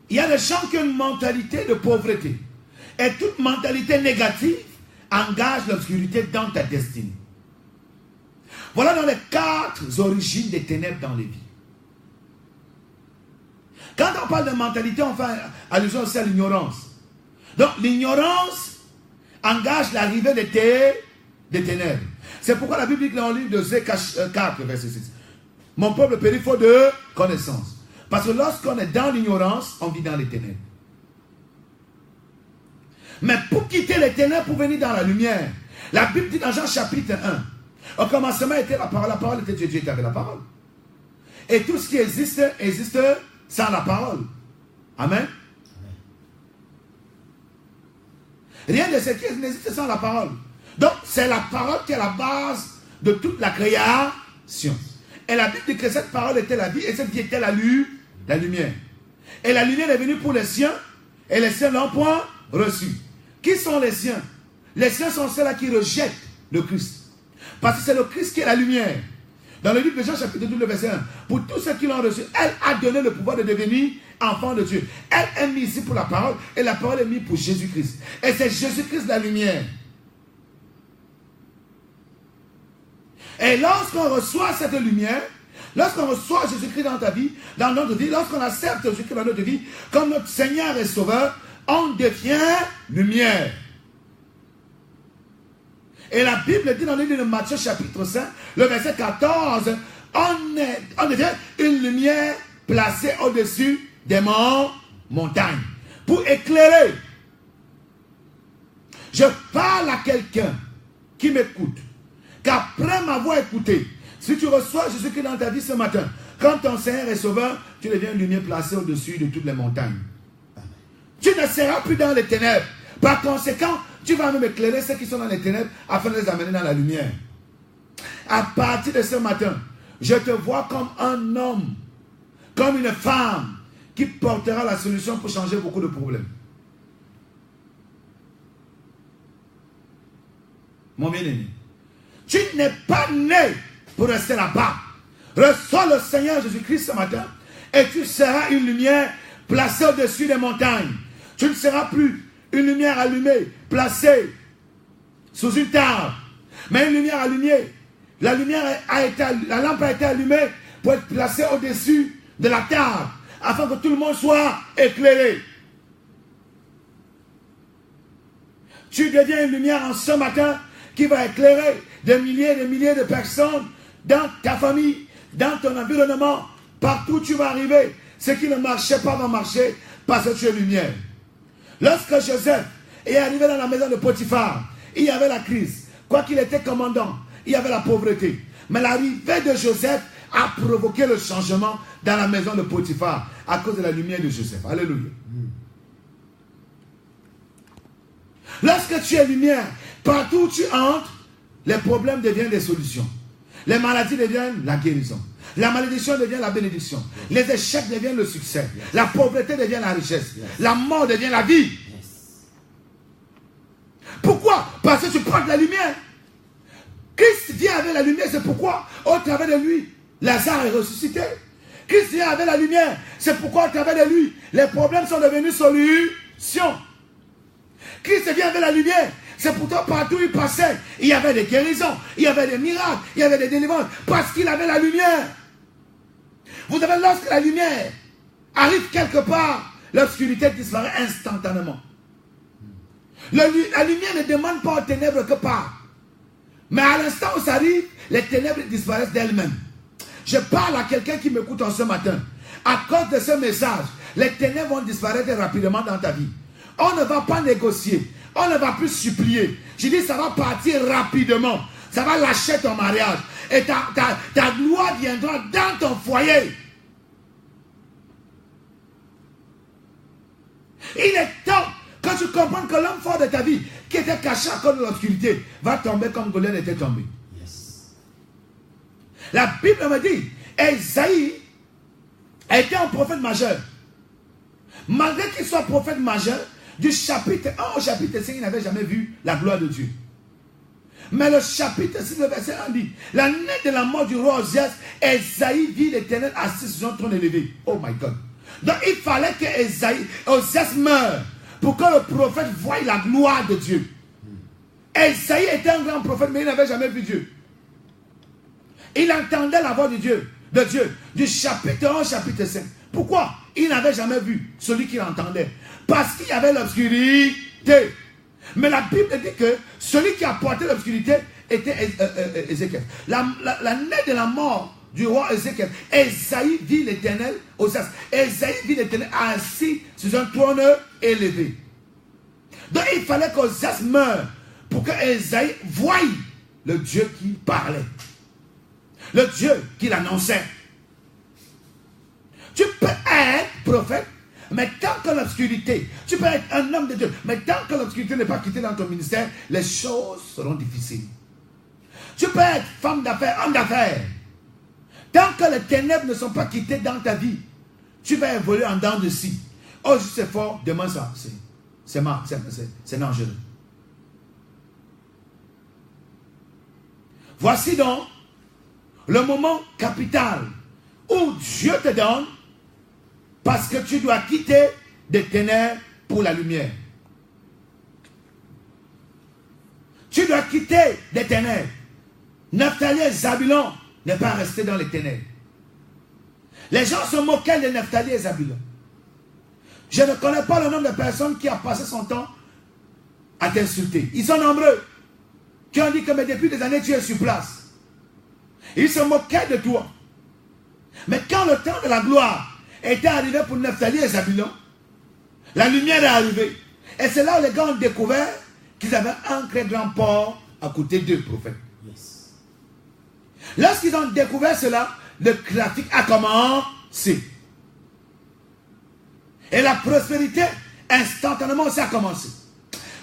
il y a des gens qui ont une mentalité de pauvreté. Et toute mentalité négative engage l'obscurité dans ta destinée. Voilà dans les 4 origines des ténèbres dans les vies. Quand on parle de mentalité, on fait allusion aussi à l'ignorance. Donc l'ignorance engage l'arrivée des ténèbres. C'est pourquoi la Bible dit dans le livre de Zé 4, verset 6. Mon peuple périt faute de connaissance. Parce que lorsqu'on est dans l'ignorance, on vit dans les ténèbres. Mais pour quitter les ténèbres, pour venir dans la lumière, la Bible dit dans Jean chapitre 1, au commencement était la parole était Dieu, Dieu était avec la parole. Et tout ce qui existe, existe sans la parole. Amen. Rien de ce qui n'existe sans la parole. Donc, c'est la parole qui est la base de toute la création. Et la Bible dit que cette parole était la vie et cette vie était la lumière. Et la lumière est venue pour les siens et les siens l'ont point reçu. Qui sont les siens? Les siens sont ceux-là qui rejettent le Christ. Parce que c'est le Christ qui est la lumière. Dans le livre de Jean chapitre 12, verset 1, pour tous ceux qui l'ont reçu, elle a donné le pouvoir de devenir enfant de Dieu. Elle est mise ici pour la parole et la parole est mise pour Jésus-Christ. Et c'est Jésus-Christ la lumière. Et lorsqu'on reçoit cette lumière, lorsqu'on reçoit Jésus-Christ dans ta vie, dans notre vie, lorsqu'on accepte Jésus-Christ dans notre vie, comme notre Seigneur et Sauveur, on devient lumière. Et la Bible dit dans le livre de Matthieu chapitre 5, le verset 14, on devient une lumière placée au-dessus des montagnes pour éclairer. Je parle à quelqu'un qui m'écoute, qu'après m'avoir écouté, si tu reçois Jésus-Christ dans ta vie ce matin, quand ton Seigneur est Sauveur, tu deviens une lumière placée au-dessus de toutes les montagnes. Tu ne seras plus dans les ténèbres. Par conséquent, tu vas même éclairer ceux qui sont dans les ténèbres afin de les amener dans la lumière. À partir de ce matin, je te vois comme un homme, comme une femme qui portera la solution pour changer beaucoup de problèmes. Mon bien-aimé, tu n'es pas né pour rester là-bas. Reçois le Seigneur Jésus-Christ ce matin et tu seras une lumière placée au-dessus des montagnes. Tu ne seras plus une lumière allumée, placée sous une table, mais une lumière allumée. La lampe a été allumée pour être placée au-dessus de la table, afin que tout le monde soit éclairé. Tu deviens une lumière en ce matin qui va éclairer des milliers et des milliers de personnes dans ta famille, dans ton environnement, partout où tu vas arriver. Ce qui ne marchait pas va marcher parce que tu es lumière. Lorsque Joseph est arrivé dans la maison de Potiphar, il y avait la crise. Quoi qu'il était commandant, il y avait la pauvreté. Mais l'arrivée de Joseph a provoqué le changement dans la maison de Potiphar à cause de la lumière de Joseph. Alléluia. Lorsque tu es lumière, partout où tu entres, les problèmes deviennent des solutions. Les maladies deviennent la guérison. La malédiction devient la bénédiction. Les échecs deviennent le succès. La pauvreté devient la richesse. La mort devient la vie. Pourquoi? Parce que tu portes la lumière. Christ vient avec la lumière, c'est pourquoi au travers de lui, Lazare est ressuscité. Christ vient avec la lumière, c'est pourquoi au travers de lui, les problèmes sont devenus solutions. Christ vient avec la lumière, c'est pourquoi partout où il passait, il y avait des guérisons, il y avait des miracles, il y avait des délivrances, parce qu'il avait la lumière. Vous savez, lorsque la lumière arrive quelque part, l'obscurité disparaît instantanément. La lumière ne demande pas aux ténèbres que part. Mais à l'instant où ça arrive, les ténèbres disparaissent d'elles-mêmes. Je parle à quelqu'un qui m'écoute en ce matin. À cause de ce message, les ténèbres vont disparaître rapidement dans ta vie. On ne va pas négocier. On ne va plus supplier. Je dis, ça va partir rapidement. Ça va lâcher ton mariage. Et ta gloire viendra dans ton foyer. Il est temps que tu comprennes que l'homme fort de ta vie, qui était caché à cause de l'obscurité, va tomber comme Goliath était tombé. Yes. La Bible me dit, Esaïe était un prophète majeur. Malgré qu'il soit prophète majeur, du chapitre 1 au chapitre 5, il n'avait jamais vu la gloire de Dieu. Mais le chapitre 6, le verset 1 dit, l'année de la mort du roi Osias, Esaïe vit l'Éternel assis sur son trône élevé. Oh my God. Donc il fallait que Osias meure pour que le prophète voie la gloire de Dieu. Esaïe était un grand prophète, mais il n'avait jamais vu Dieu. Il entendait la voix de Dieu, du chapitre 1 au chapitre 5. Pourquoi? Il n'avait jamais vu celui qu'il entendait. Parce qu'il y avait l'obscurité. l'obscurité. Mais la Bible dit que celui qui a porté l'obscurité était Ézéchiel. L'année de la mort du roi Ézéchiel, Esaïe vit l'Éternel, Esaïe vit l'Éternel assis sur un trône élevé. Donc il fallait qu'Osas meure pour que Esaïe voie le Dieu qui parlait, le Dieu qui l'annonçait. Tu peux être prophète, mais tant que l'obscurité, tu peux être un homme de Dieu, mais tant que l'obscurité n'est pas quittée dans ton ministère, les choses seront difficiles. Tu peux être femme d'affaires, homme d'affaires. Tant que les ténèbres ne sont pas quittées dans ta vie, tu vas évoluer en dents de scie. Oh, c'est fort, demain ça, c'est dangereux. Voici donc le moment capital où Dieu te donne parce que tu dois quitter des ténèbres pour la lumière. Tu dois quitter des ténèbres. Naphtali et Zabulon n'est pas resté dans les ténèbres. Les gens se moquaient de Naphtali et Zabulon. Je ne connais pas le nombre de personnes qui ont passé son temps à t'insulter. Ils sont nombreux. Qui ont dit que mais depuis des années tu es sur place. Ils se moquaient de toi. Mais quand le temps de la gloire était arrivé pour Naphtali et Zabulon, la lumière est arrivée. Et c'est là où les gars ont découvert qu'ils avaient un très grand port à côté d'eux, prophètes. Yes. Lorsqu'ils ont découvert cela, le trafic a commencé. Et la prospérité, instantanément, ça a commencé.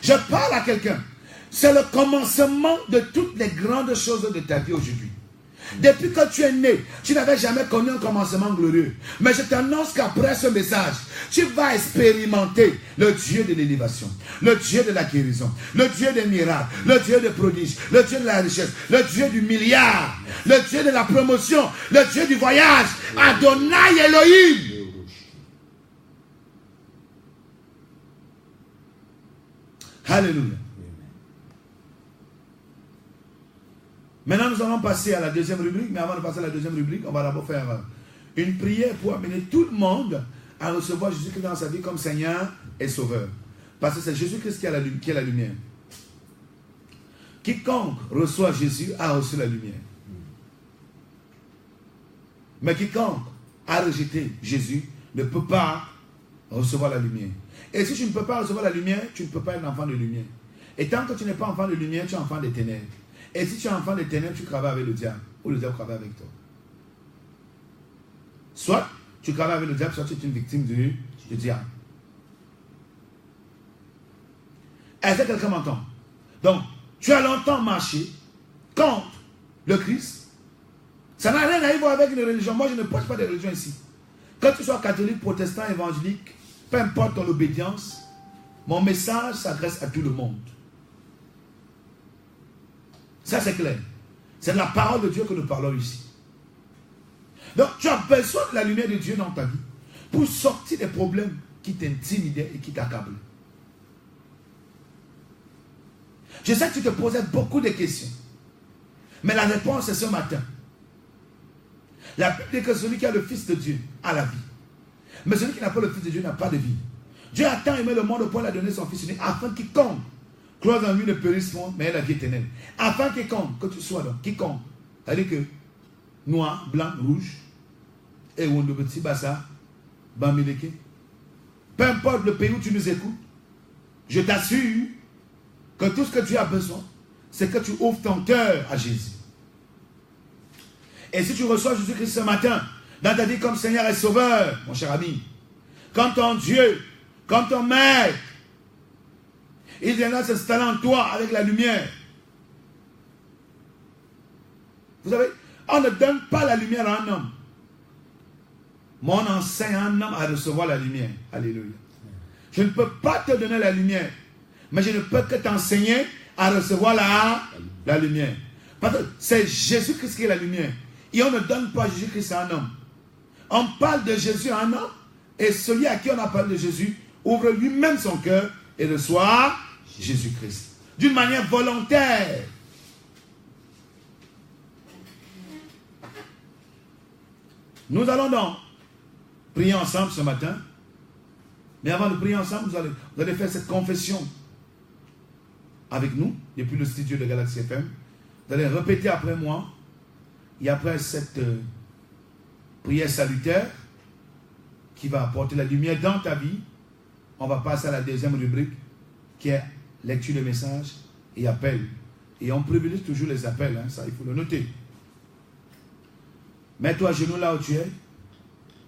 Je parle à quelqu'un. C'est le commencement de toutes les grandes choses de ta vie aujourd'hui. Depuis que tu es né, tu n'avais jamais connu un commencement glorieux. Mais je t'annonce qu'après ce message, tu vas expérimenter le Dieu de l'élévation, le Dieu de la guérison, le Dieu des miracles, le Dieu des prodiges, le Dieu de la richesse, le Dieu du milliard, le Dieu de la promotion, le Dieu du voyage, Adonai Elohim. Alléluia. Maintenant, nous allons passer à la deuxième rubrique. Mais avant de passer à la deuxième rubrique, on va d'abord faire une prière pour amener tout le monde à recevoir Jésus-Christ dans sa vie comme Seigneur et Sauveur. Parce que c'est Jésus-Christ qui est la lumière. Quiconque reçoit Jésus a reçu la lumière. Mais quiconque a rejeté Jésus ne peut pas recevoir la lumière. Et si tu ne peux pas recevoir la lumière, tu ne peux pas être enfant de lumière. Et tant que tu n'es pas enfant de lumière, tu es enfant des ténèbres. Et si tu es enfant des ténèbres, tu travailles avec le diable. Ou le diable travaille avec toi. Soit tu travailles avec le diable, soit tu es une victime du diable. Est-ce que quelqu'un m'entend? Donc, tu as longtemps marché contre le Christ. Ça n'a rien à voir avec une religion. Moi, je ne porte pas de religion ici. Quand tu sois catholique, protestant, évangélique, peu importe ton obédience, mon message s'adresse à tout le monde. Ça, c'est clair. C'est de la parole de Dieu que nous parlons ici. Donc, tu as besoin de la lumière de Dieu dans ta vie pour sortir des problèmes qui t'intimidaient et qui t'accablaient. Je sais que tu te posais beaucoup de questions. Mais la réponse est ce matin. La Bible dit que celui qui a le Fils de Dieu a la vie. Mais celui qui n'a pas le Fils de Dieu n'a pas de vie. Dieu a tant aimé le monde au point de donner son Fils unique afin qu'il quiconque croise en lui ne périsse point, mais la vie éternelle. Afin quiconque, que tu sois donc, quiconque, c'est-à-dire que noir, blanc, rouge, et on petit bassa, bamileke, peu importe le pays où tu nous écoutes, je t'assure que tout ce que tu as besoin, c'est que tu ouvres ton cœur à Jésus. Et si tu reçois Jésus-Christ ce matin, dans ta vie comme Seigneur et Sauveur, mon cher ami, comme ton Dieu, comme ton Maître, il viendra s'installer en toi avec la lumière. Vous savez, on ne donne pas la lumière à un homme. Mais on enseigne à un homme à recevoir la lumière. Alléluia. Je ne peux pas te donner la lumière, mais je ne peux que t'enseigner à recevoir la lumière. Parce que c'est Jésus-Christ qui est la lumière. Et on ne donne pas Jésus-Christ à un homme. On parle de Jésus à un homme, et celui à qui on a parlé de Jésus ouvre lui-même son cœur et reçoit Jésus-Christ. D'une manière volontaire. Nous allons donc prier ensemble ce matin. Mais avant de prier ensemble, vous allez faire cette confession avec nous, depuis le studio de Galaxy FM. Vous allez répéter après moi. Et après cette prière salutaire qui va apporter la lumière dans ta vie, on va passer à la deuxième rubrique qui est lecture de messages et appel. Et on privilégie toujours les appels, hein, ça il faut le noter. Mets-toi à genoux là où tu es.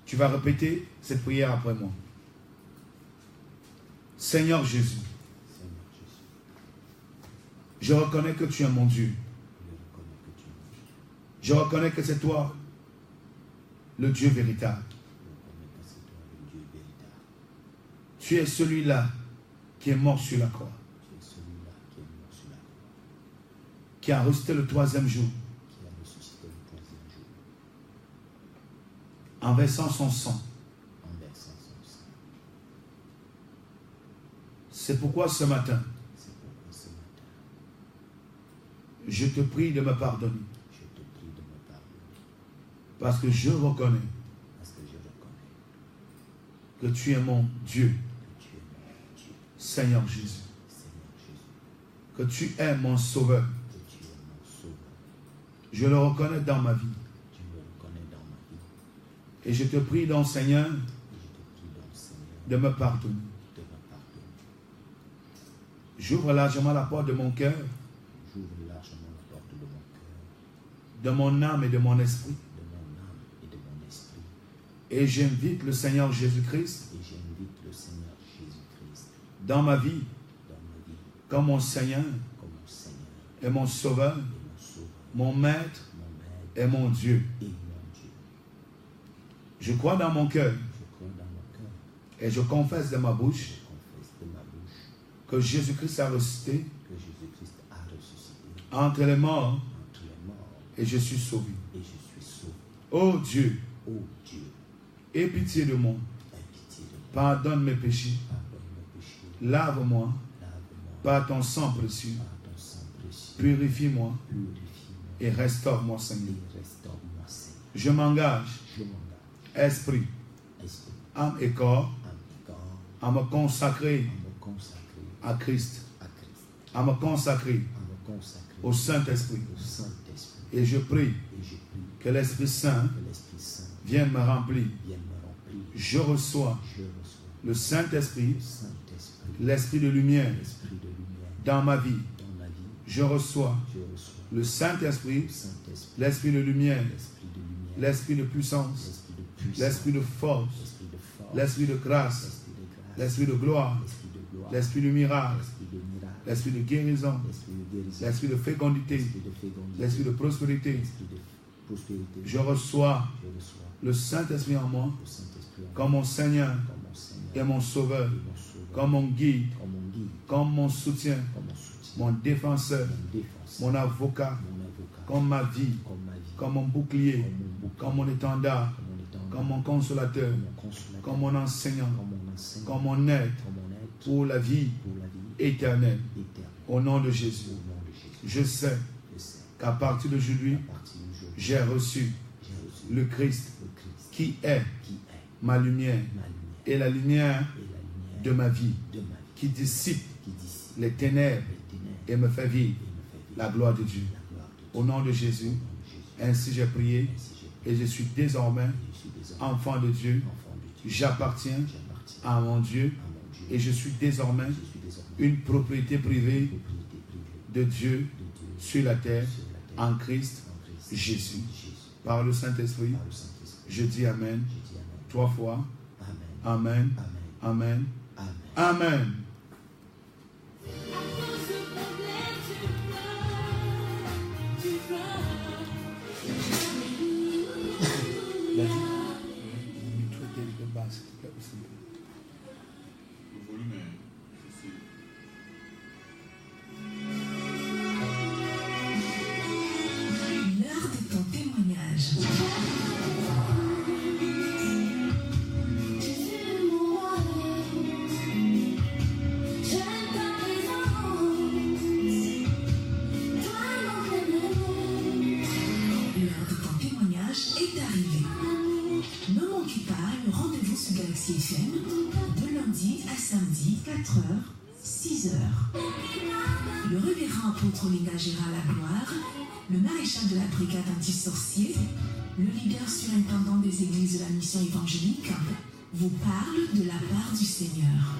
Tu vas répéter cette prière après moi. Seigneur Jésus, je reconnais que tu es mon Dieu. Je reconnais que c'est toi le Dieu véritable. Tu es celui-là qui est mort sur la croix, qui a ressuscité le troisième jour, en versant son sang. C'est pourquoi ce matin, je te prie de me pardonner. Parce que je reconnais que tu es mon Dieu, Seigneur Jésus. Que tu es mon sauveur. Je le reconnais dans ma vie. Et je te prie donc, Seigneur, de me pardonner. J'ouvre largement la porte de mon cœur, de mon âme et de mon esprit. Et j'invite le Seigneur Jésus-Christ dans ma vie comme mon Seigneur et mon Sauveur, mon Maître et mon Dieu. Je crois dans mon cœur et je confesse de ma bouche que Jésus-Christ a ressuscité entre les morts et je suis sauvé. Oh Dieu, aie pitié de moi, pardonne mes péchés, lave-moi par ton sang précieux, purifie-moi et restaure-moi, Seigneur. Je m'engage, esprit, âme et corps, à me consacrer à Christ, à me consacrer au Saint-Esprit. Et je prie que l'Esprit Saint vienne me remplir. Je reçois le Saint-Esprit, l'Esprit de lumière dans ma vie. Je reçois le Saint-Esprit, l'Esprit de lumière, l'Esprit de puissance, l'Esprit de force, l'Esprit de grâce, l'Esprit de gloire, l'Esprit de miracle, l'Esprit de guérison, l'Esprit de fécondité, l'Esprit de prospérité. Je reçois le Saint-Esprit en moi comme mon Seigneur et mon Sauveur, comme mon guide, comme mon soutien, mon défenseur, mon avocat, comme ma vie, comme mon bouclier, comme mon étendard, comme mon consolateur, comme mon enseignant, comme mon aide pour la vie éternelle. Au nom de Jésus, je sais qu'à partir d'aujourd'hui, j'ai reçu le Christ qui est ma lumière et la lumière de ma vie, qui dissipe les ténèbres et me fait vivre la gloire de Dieu. Au nom de Jésus, ainsi j'ai prié et je suis désormais enfant de Dieu. J'appartiens à mon Dieu et je suis désormais une propriété privée de Dieu sur la terre en Christ Jésus. Par le Saint-Esprit, je dis Amen 3 fois. Amen, Amen, Amen. L'heure de ton témoignage. Est arrivé. Ne manquez pas le rendez-vous sur Galaxy FM de lundi à samedi 4h 6 heures. Le révérend apôtre Olinga Gérald Lagloire, le maréchal de la brigade anti-sorcier, le leader surintendant des églises de la mission évangélique, vous parle de la part du Seigneur.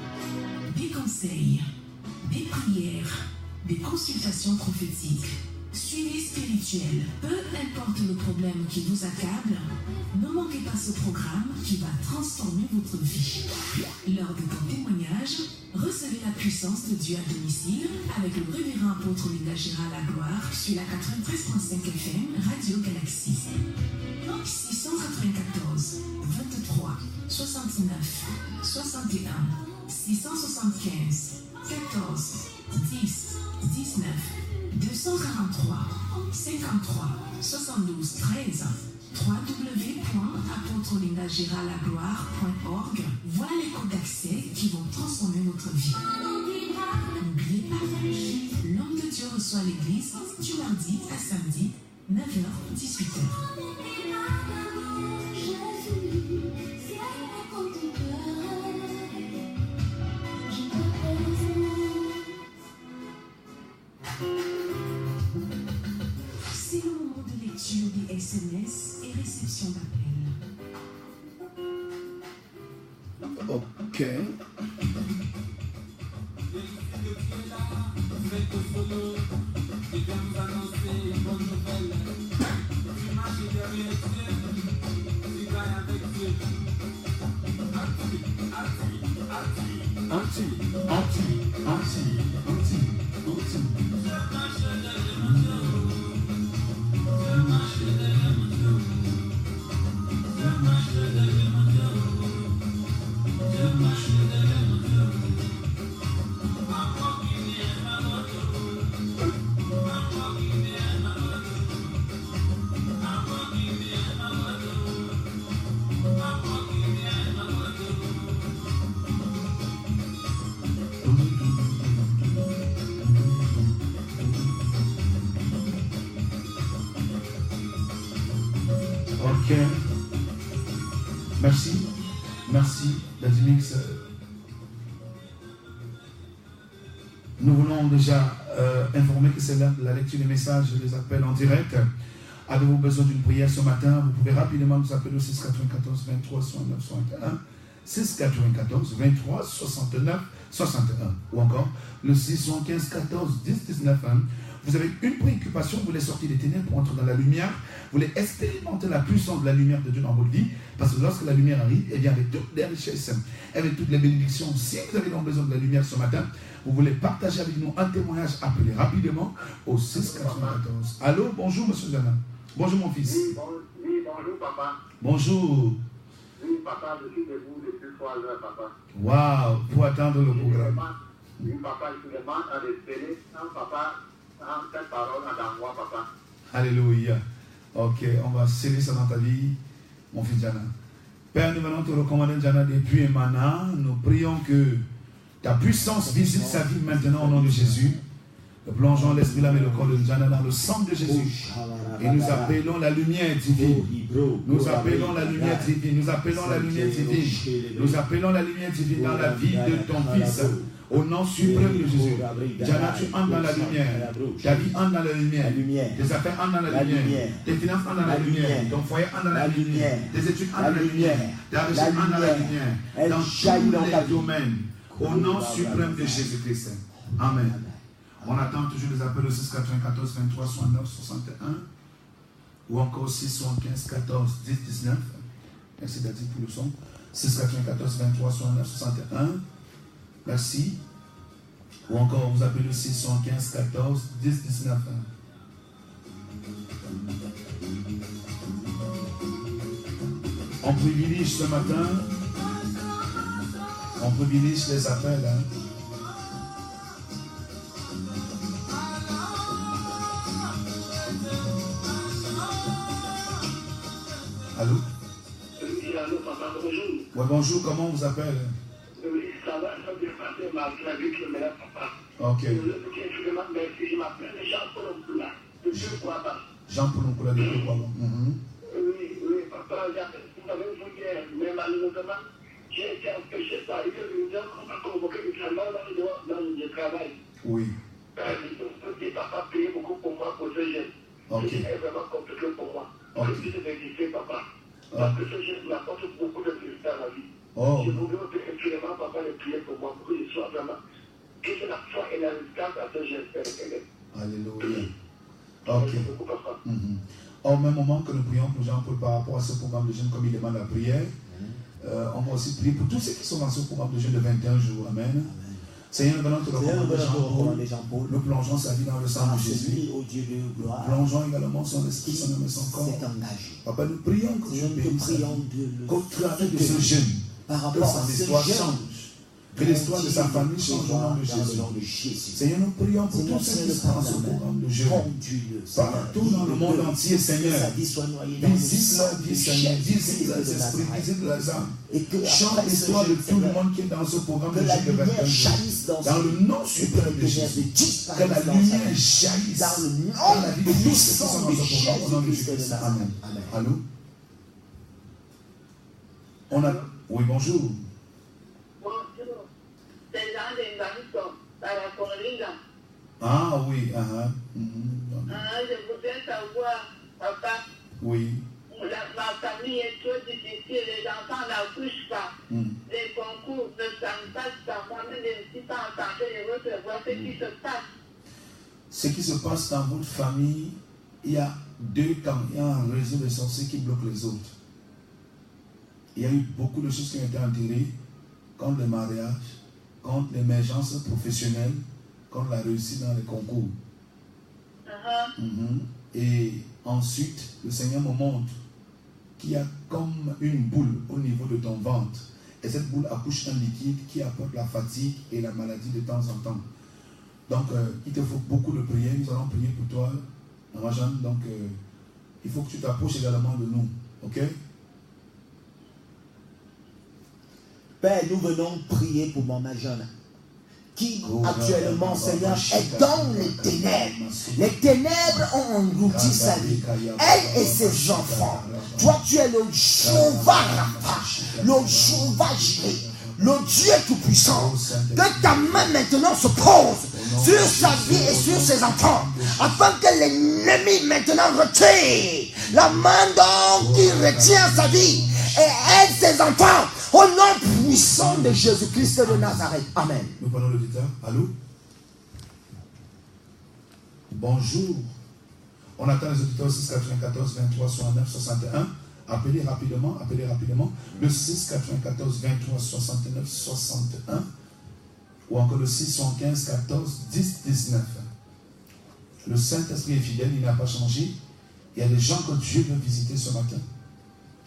Des conseils, des prières, des consultations prophétiques, suivi spirituel. Peu importe le problème qui vous accable, ne manquez pas ce programme qui va transformer votre vie. Lors de ton témoignage, recevez la puissance de Dieu à domicile avec le révérend apôtre Olinga Gérald Lagloire sur la 93.5 FM Radio Galaxie. 694 23 69 61 675 14 10 19 243 53 72 13 www.apôtrelingagéraldlagloire.org. Voilà les codes d'accès qui vont transformer votre vie. N'oubliez pas, l'homme de Dieu reçoit l'église du mardi à samedi, 9h, 18h. C'est le moment de lecture des SMS et réception d'appels. Ok. Ok. Merci. Merci, Dadimix. Nous voulons déjà informer que c'est la lecture des messages et des appels en direct. Avez-vous besoin d'une prière ce matin? Vous pouvez rapidement nous appeler au 694 23 69 61. 694 23 69 61. Ou encore le 615 14 10 19 1. Vous avez une préoccupation, vous voulez sortir des ténèbres pour entrer dans la lumière, vous voulez expérimenter la puissance de la lumière de Dieu dans votre vie, parce que lorsque la lumière arrive, eh bien avec toutes les richesses, avec toutes les bénédictions, si vous avez donc besoin de la lumière ce matin, vous voulez partager avec nous un témoignage, appelez rapidement au 694. Allô, bonjour monsieur Zana. Bonjour mon fils. Oui, bonjour papa. Bonjour. Oui papa, je suis debout depuis 3 heures papa. Waouh, pour attendre le programme. Oui papa, je suis demande à espérer un papa. Cette parole dans moi, papa. Alléluia. Ok, on va sceller ça dans ta vie, mon fils Jana. Père, nous venons te recommander, Jana, depuis et maintenant. Nous prions que ta puissance visite sa vie maintenant au nom de Jésus. Nous plongeons l'esprit, l'âme et le corps de Jana dans le sang de Jésus. Et nous appelons la lumière divine. Nous appelons la lumière divine. Nous appelons la lumière divine. Nous appelons la lumière divine dans la vie de ton fils. Au nom suprême de Jésus. Jana, tu entres dans la lumière. Ta vie entre dans la lumière. Tes affaires entrent dans la lumière. Tes finances entrent dans la lumière. Ton foyer entre dans la lumière. Tes études entrent dans la lumière. Ta richesse entre dans la lumière. Dans tous les domaines. Au nom suprême de Jésus-Christ. Amen. On attend toujours les appels au 694 23 69 61 ou encore 615 14 10 19. Merci d'être pour le son. 694 23 69 61. Merci. Ou encore vous appelez le 615 14 10 19. On privilégie ce matin. On privilégie les appels. Allô? Oui, allô, papa, bonjour. Ouais, bonjour, comment on vous appelle? Oui, ça va bien passer, malgré que je me lève, papa. Ok. Je m'appelle Jean-Paul Nkoula, de Deux-Kouaba. Jean-Paul Nkoula de Deux-Kouaba. Oui, papa, vous avez vu hier, mais malheureusement, J'ai été empêché par une réunion qu'on m'a convoqué finalement dans le travail. Oui. Papa payait beaucoup pour moi pour ce jeune. C'était vraiment compliqué pour moi. Je suis vérifié, papa. Parce que ce jeune m'apporte beaucoup de résultats à la vie. Je voulais effectivement, papa, le prier pour moi, pour que je sois vraiment. Que je la foi et la résistance à ce jeune. Alléluia. Ok. Au même moment que nous prions pour Jean-Paul par rapport à ce programme de jeûne, comme il demande la prière, on va aussi prier pour tous ceux qui sont dans ce programme de jeûne de 21 jours. Amen. Seigneur, nous venons te recommander Jean-Paul. Nous plongeons sa vie dans le sang de Jésus. Plongeons également son esprit, son âme et son corps. Papa, nous prions que tu bénisses qu'au travers de ce jeûne, que son histoire change. Que l'histoire de sa famille change au nom de Jésus. Seigneur, nous prions pour tous ceux qui sont dans ce programme de jeûne. Partout dans le monde entier, Seigneur. Visite leur vie, Seigneur. Visite leurs esprits, visite leurs âmes. Change l'histoire de tout le monde qui est dans ce programme de jeûne de 21 jours. Dans le nom suprême de Jésus. Que la lumière jaillisse dans la vie de tous ceux qui sont dans ce programme. Au nom de Jésus. Amen. Allô? On a... Oui, bonjour. Ah oui, je voudrais savoir, papa. Oui. Ma famille est trop difficile, les enfants n'accouchent pas. Les concours ne s'en passent pas. Moi-même, je ne suis pas en santé, je veux savoir ce qui se passe. Ce qui se passe dans votre famille, il y a deux camps. Il y a un réseau de sorciers qui bloque les autres. Il y a eu beaucoup de choses qui ont été enterrées, contre le mariage, contre l'émergence professionnelle, contre la réussite dans les concours. Et ensuite, le Seigneur me montre qu'il y a comme une boule au niveau de ton ventre. Et cette boule accouche un liquide qui apporte la fatigue et la maladie de temps en temps. Donc, il te faut beaucoup de prières. Nous allons prier pour toi, Maman Jeanne. Donc, il faut que tu t'approches également de nous. Ok? Père, nous venons prier pour Maman Jeanne, qui actuellement, Seigneur, est dans les ténèbres. Les ténèbres ont englouti sa vie. Elle et ses enfants. Toi, tu es le Jéhovah Rapha, le Jéhovah Jireh, le Dieu Tout-Puissant. Que ta main maintenant se pose sur sa vie et sur ses enfants, afin que l'ennemi maintenant retire la main d'homme qui retient sa vie et aide ses enfants. Au nom puissant de Jésus-Christ de Nazareth. Amen. Nous prenons l'auditeur. Allô? Bonjour. On attend les auditeurs 6 94 23 69 61. Appelez rapidement. Le 6 94 23 69 61. Ou encore le 6 75 14 10 19. Le Saint-Esprit est fidèle, il n'a pas changé. Il y a des gens que Dieu veut visiter ce matin.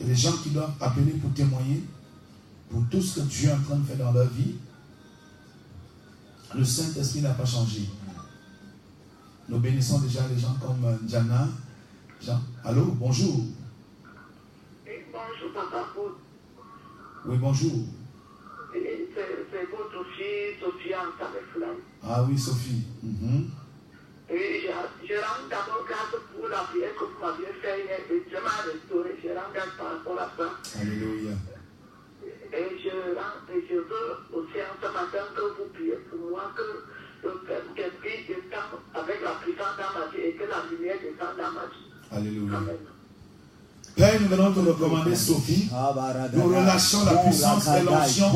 Il y a des gens qui doivent appeler pour témoigner pour tout ce que Dieu est en train de faire dans leur vie. Le Saint-Esprit n'a pas changé. Nous bénissons déjà les gens comme Jana. Allô, bonjour. Oui, bonjour, papa. Oui, bonjour. C'est votre fille, Sophie, en Saleflam. Ah oui, Sophie. Et je rends d'abord grâce pour la prière que vous m'aviez fait hier. Et Dieu m'a restauré. Je rends grâce par rapport à ça. Alléluia. Et je veux aussi en ce matin que vous priez pour moi, que le Saint-Esprit descende avec la puissance dans ma vie et que la lumière descende dans ma vie. Alléluia. Amen. Père, nous venons te recommander Sophie. Nous relâchons la puissance et l'onction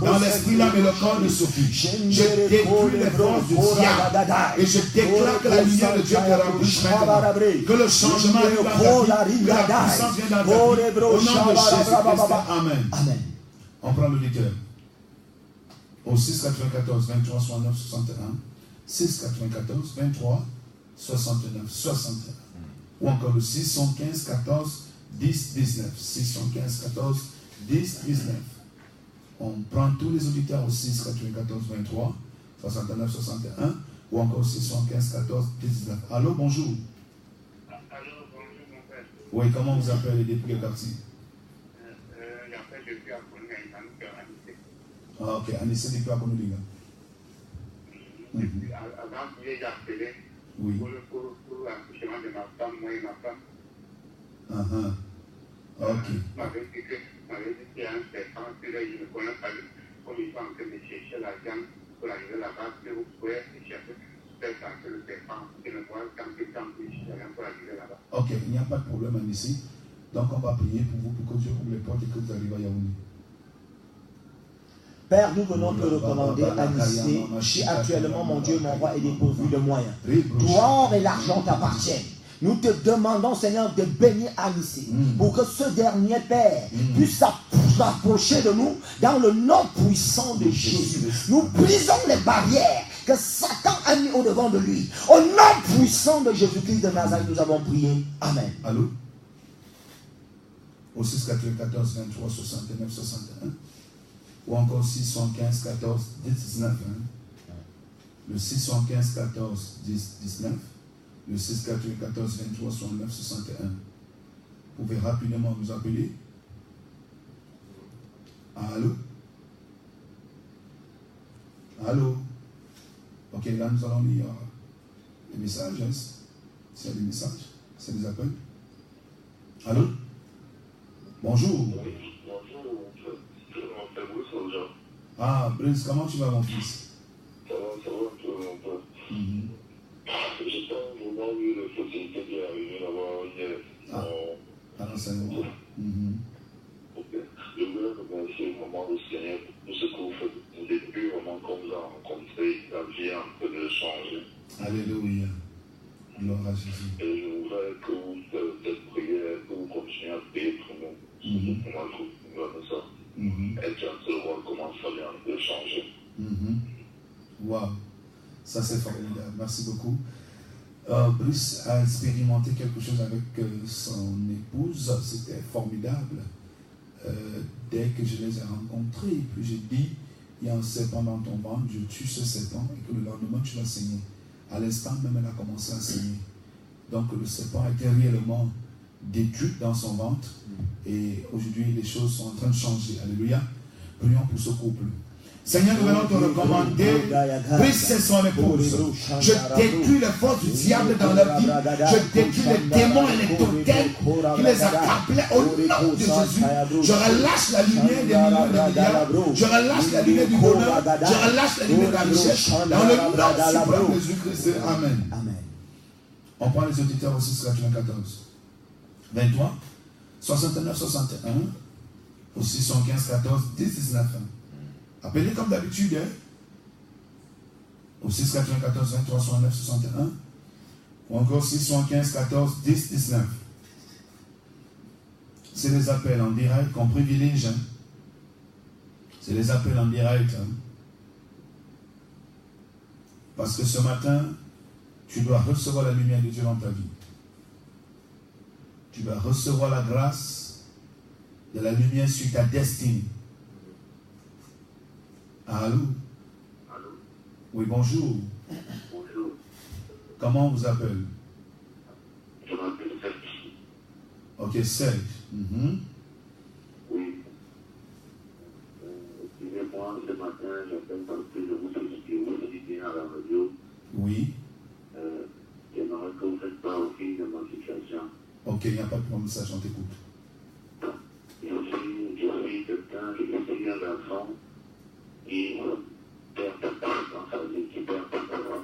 dans l'esprit, l'âme et le corps de Sophie. Je détruis les forces du diable et je déclare que la lumière de Dieu te remplisse maintenant. Que le changement arrive dans ta vie, que la puissance vienne dans ta vie. Au nom de Jésus-Christ. Amen. On prend l'auditeur. Au 6 94 23 69 61. 6 94 23 69 61. Ou encore le 615 14 10 19. 615 14 10 19. On prend tous les auditeurs au 6 94 23 69 61. Ou encore 615 14 19. Allô, bonjour. Allô, bonjour mon père. Oui, comment vous appelez depuis quel quartier? Je suis à Anissé. Ah, ok, Anissé depuis à Konouliga. Avant, j'ai appelé pour l'accouchement de ma femme, moi et ma femme. Ok. M'avait dit que m'avait dit qu'il y a un serpent, puis là, il ne connaît pas comme ils sont en train de chercher la jambe pour arriver là-bas, que vous pouvez chercher peut-être le serpent et le voir quand il pour arriver là-bas. Ok, il n'y a pas de problème ici. Donc on va prier pour vous, pour que Dieu ouvre les portes et que vous arrivez à Yaoundé. Père, nous venons te recommander Anissé, qui actuellement, mon Dieu, mon roi, est dépourvu de moyens. Gloire et l'argent t'appartiennent. Nous te demandons, Seigneur, de bénir Anissé, pour que ce dernier Père puisse s'approcher de nous dans le nom puissant de Jésus. Nous brisons les barrières que Satan a mis au-devant de lui. Au nom puissant de Jésus-Christ de Nazareth, nous avons prié. Amen. Allô? Au 6 94 23 69 61. Ou encore 615 14 10 19. Le 615 14 10 19. Le 694 23 69 61. Vous pouvez rapidement nous appeler. Allô? Allô? Ok, là nous allons lire les messages. S'il y a des messages, c'est des appels. Allô? Bonjour. Ah, Brice, comment tu vas, mon fils? Ça va un peu, mon père. J'ai pas vraiment eu l'opportunité d'y arriver là-bas hier. À l'enseignement. Ok. Je voulais remercier vraiment le Seigneur pour tout ce que vous faites. Depuis vraiment qu'on vous a rencontré, la vie a un peu de changer. Alléluia. Gloire à Jésus. Et je voudrais que vous faites cette prière, que vous continuez à prier pour nous. Pour moi, je vous donne ça. Et tu vas voir comment ça vient de changer. Waouh. Ça c'est formidable. Merci beaucoup. Brice a expérimenté quelque chose avec son épouse. C'était formidable. Dès que je les ai rencontrés, puis j'ai dit, il y a un serpent dans ton ventre, je tue ce serpent et que le lendemain tu vas saigner. À l'instant même, elle a commencé à saigner. Donc le serpent a été réellement détruit dans son ventre et aujourd'hui les choses sont en train de changer. Alléluia. Prions pour ce couple. Seigneur, nous venons te recommander, Brice et son épouse. Je détruis les forces du diable dans leur vie. Je détruis les démons et les totems qui les accablaient au nom de Jésus. Je relâche la lumière des millions de milliards. Je relâche la lumière du bonheur. Je relâche la lumière de la richesse. Dans le nom suprême de Jésus-Christ. Amen. On prend les auditeurs au 6 94 23 69 61 au 615 14 10 19. Appelez comme d'habitude, au 6 94 23 69 61 ou encore 615 14 10 19. C'est les appels en direct qu'on privilégie. C'est les appels en direct. Parce que ce matin, tu dois recevoir la lumière de Dieu dans ta vie. Tu dois recevoir la grâce de la lumière sur ta destinée. Allô? Allô? Oui, bonjour. Bonjour. Comment on vous appelle? Je m'appelle Serge. Ok, Serge. Oui. Excusez-moi, ce matin, j'appelle parce que je vous sollicite bien à la radio. Oui. J'aimerais que vous faites part aussi de ma situation. Ok, il n'y a pas de problème, ça, j'en t'écoute. Je suis quelqu'un qui est un garçon qui perd dans sa vie, qui perd d'argent.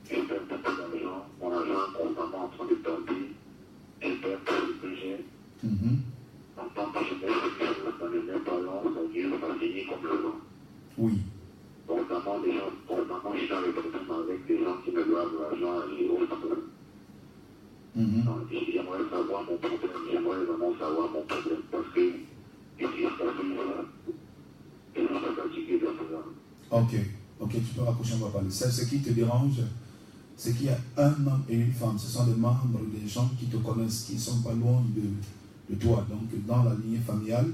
Je perds beaucoup d'argent, mon argent est constamment en train de tomber, je perds tout ce que j'ai. En tant que je mets quelque chose dans les mêmes ballons, ça va finir comme le vent. Oui. Constamment, je suis dans les problèmes avec des gens qui me doivent l'argent et autres. Donc, j'aimerais savoir mon problème, j'aimerais vraiment savoir mon problème parce que je suis fatigué de ça. Ok, tu peux raccrocher, on va parler. Ce qui te dérange, c'est qu'il y a un homme et une femme. Ce sont des membres, des gens qui te connaissent, qui ne sont pas loin de toi, donc dans la lignée familiale,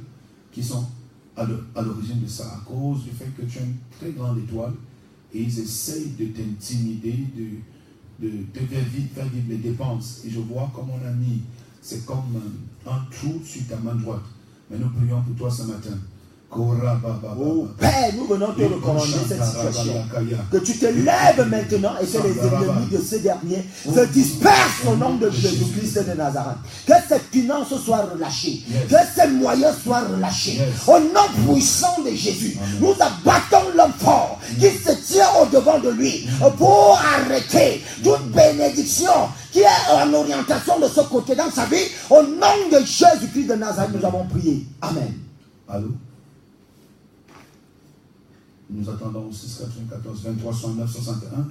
qui sont à l'origine de ça, à cause du fait que tu as une très grande étoile et ils essayent de t'intimider, de te faire vivre les dépenses. Et je vois comme on a mis, c'est comme un trou sur ta main droite. Mais nous prions pour toi ce matin. Oh Père, nous venons te recommander cette situation. Que tu te lèves maintenant et que les ennemis de ces derniers se dispersent au nom de Jésus-Christ de Nazareth. Que cette finance soit relâchée. Que ces moyens soient relâchés. Au nom puissant de Jésus, nous abattons l'homme fort qui se tient au-devant de lui pour arrêter toute bénédiction qui est en orientation de ce côté dans sa vie. Au nom de Jésus-Christ de Nazareth, nous avons prié. Amen. Allô? Nous attendons au 6, 94, 23, 69, 61.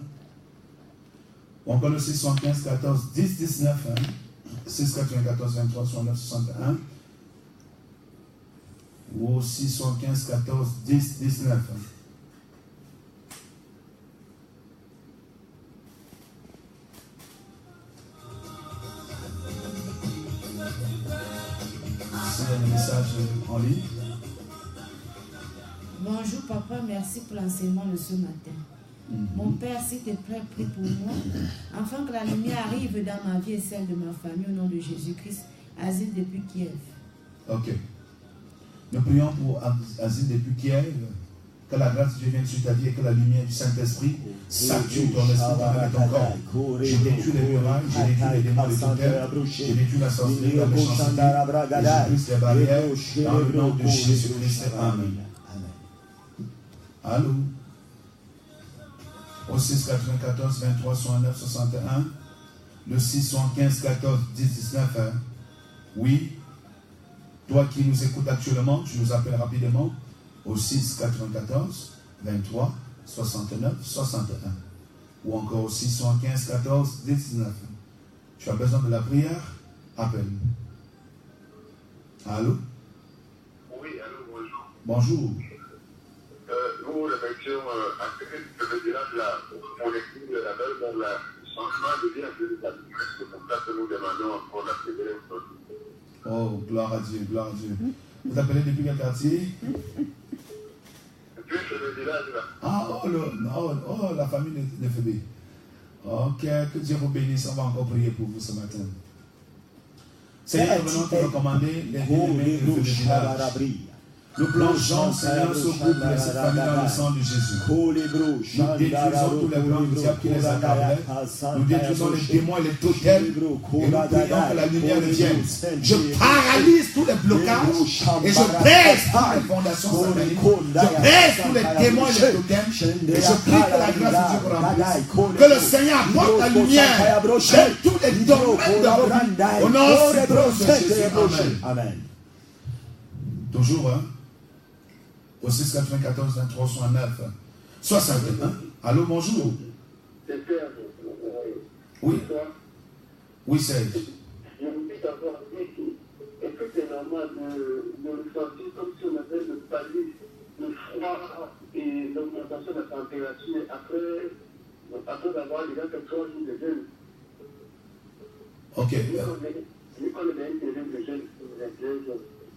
Ou encore le 6, 75, 14, 10, 19. 6, 94, 23, 69, 61. Ou au 6, 75, 14, 10, 19. C'est un message en ligne. Bonjour papa, merci pour l'enseignement de ce matin. Mon Père, s'il te plaît, prie pour moi, afin que la lumière arrive dans ma vie et celle de ma famille, au nom de Jésus-Christ, Asile depuis Kiev. Ok. Nous prions pour Asile depuis Kiev, que la grâce de Dieu vienne sur ta vie et que la lumière du Saint-Esprit sature ton esprit, ton corps. Je détruis les murailles, je détruis les démons de totem, je détruis la sorcellerie, la méchanceté, et je brise les barrières dans le nom de Jésus-Christ. Amen. Allô? Au 6, 94, 23, 69, 61. Le 6, 75, 14, 10, 19. Oui. Toi qui nous écoutes actuellement, tu nous appelles rapidement au 6, 94, 23, 69, 61. Ou encore au 6, 75, 14, 10, 19. Tu as besoin de la prière? Appelle. Allô? Oui, allô, bonjour. Bonjour. Nous, l'élection le village là, pour l'équipe de la belle, bon, le changement devient un peu établi. C'est pour ça que nous demandons encore la prière. Oh, gloire à Dieu, gloire à Dieu. Vous appelez depuis quel quartier? Depuis le village là. Ah, la famille de Fébé. Ok, que Dieu vous bénisse. On va encore prier pour vous ce matin. Seigneur, nous venons te recommander les bien-aimés de Fébé village. Nous plongeons, Seigneur, ce couple et cette famille dans le sang de Jésus. Nous détruisons tous les plans du diable qui les accablaient. Nous détruisons les démons et les totems. Et nous prions que la lumière vienne. Je paralyse tous les blocages et je baisse toutes les fondations sataniques. Je baisse tous les démons et les totems. Et je prie que la grâce de Dieu vous remplisse. Que le Seigneur apporte la lumière chez tous les domaines de vos vies. Au nom de Jésus. Amen. Toujours, hein? Au 6, 94, 23, 69, 61. Allô, bonjour. Oui. Oui, c'est. Je vous dis d'abord, est-ce que c'est normal de ressentir comme si on avait le palier, le froid et l'augmentation de la température après avoir déjà fait 3 jours de jeûne? Ok.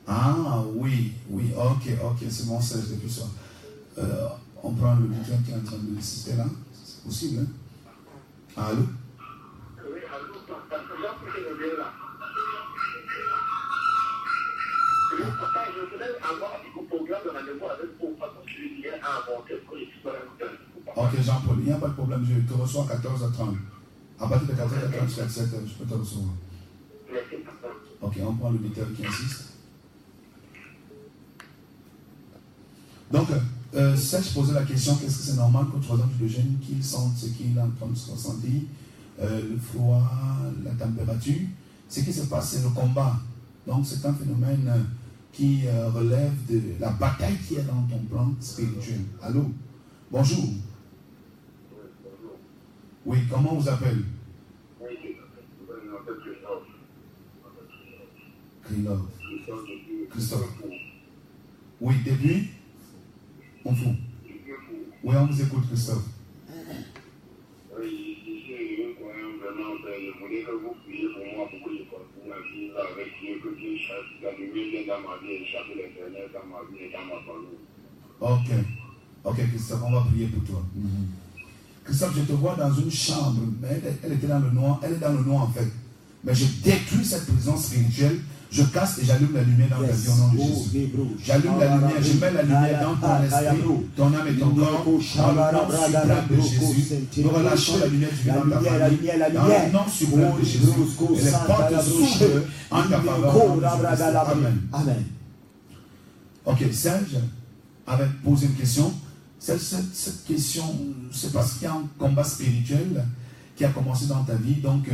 Ah oui, ok, c'est bon, c'est depuis ça. On prend le bulletin qui est en train de résister là, c'est possible, hein? Allô? Oui, allô, parce que là, pour que je vienne là. Je voulais avoir un programme de rendez-vous avec vous, parce que je viens à avoir quelque chose. Ok, Jean-Paul, il n'y a pas de problème, je te reçois à 14h30. À partir de 14h30 jusqu'à 17h, je peux te recevoir. Merci, papa. Ok, on prend l'auditeur qui insiste. Donc, Serge posait la question, qu'est-ce que c'est normal que 3 ans de jeûne qu'il sente ce qu'il est en train de se ressentir, le froid, la température. Ce qui se passe, c'est le combat. Donc, c'est un phénomène qui relève de la bataille qui est dans ton plan spirituel. Allô? Bonjour. Oui, comment on vous appelle? Christophe. Oui, depuis? On fout. Oui, on vous écoute, Christophe. Oui, ici, vraiment, je voulais que vous priez pour moi, pour que je continue ma vie avec Dieu, que Dieu chasse la lumière dans ma vie, échappe l'éternel dans ma vie et dans ma famille. Ok, Christophe, on va prier pour toi. Christophe, je te vois dans une chambre, mais elle était dans le noir, elle est dans le noir en fait. Mais je détruis cette prison spirituelle Je casse et j'allume la lumière dans ta vie au nom de Jésus. J'allume la lumière, je mets la lumière dans ton esprit, ton âme et ton corps, dans le nom suprême de Jésus. Nous relâchons la lumière du dans ta famille, dans le nom suprême de Jésus. Et les portes s'ouvrent en ta faveur. Amen. Amen. Ok, Serge avait posé une question. Cette question, c'est parce qu'il y a un combat spirituel qui a commencé dans ta vie. Donc,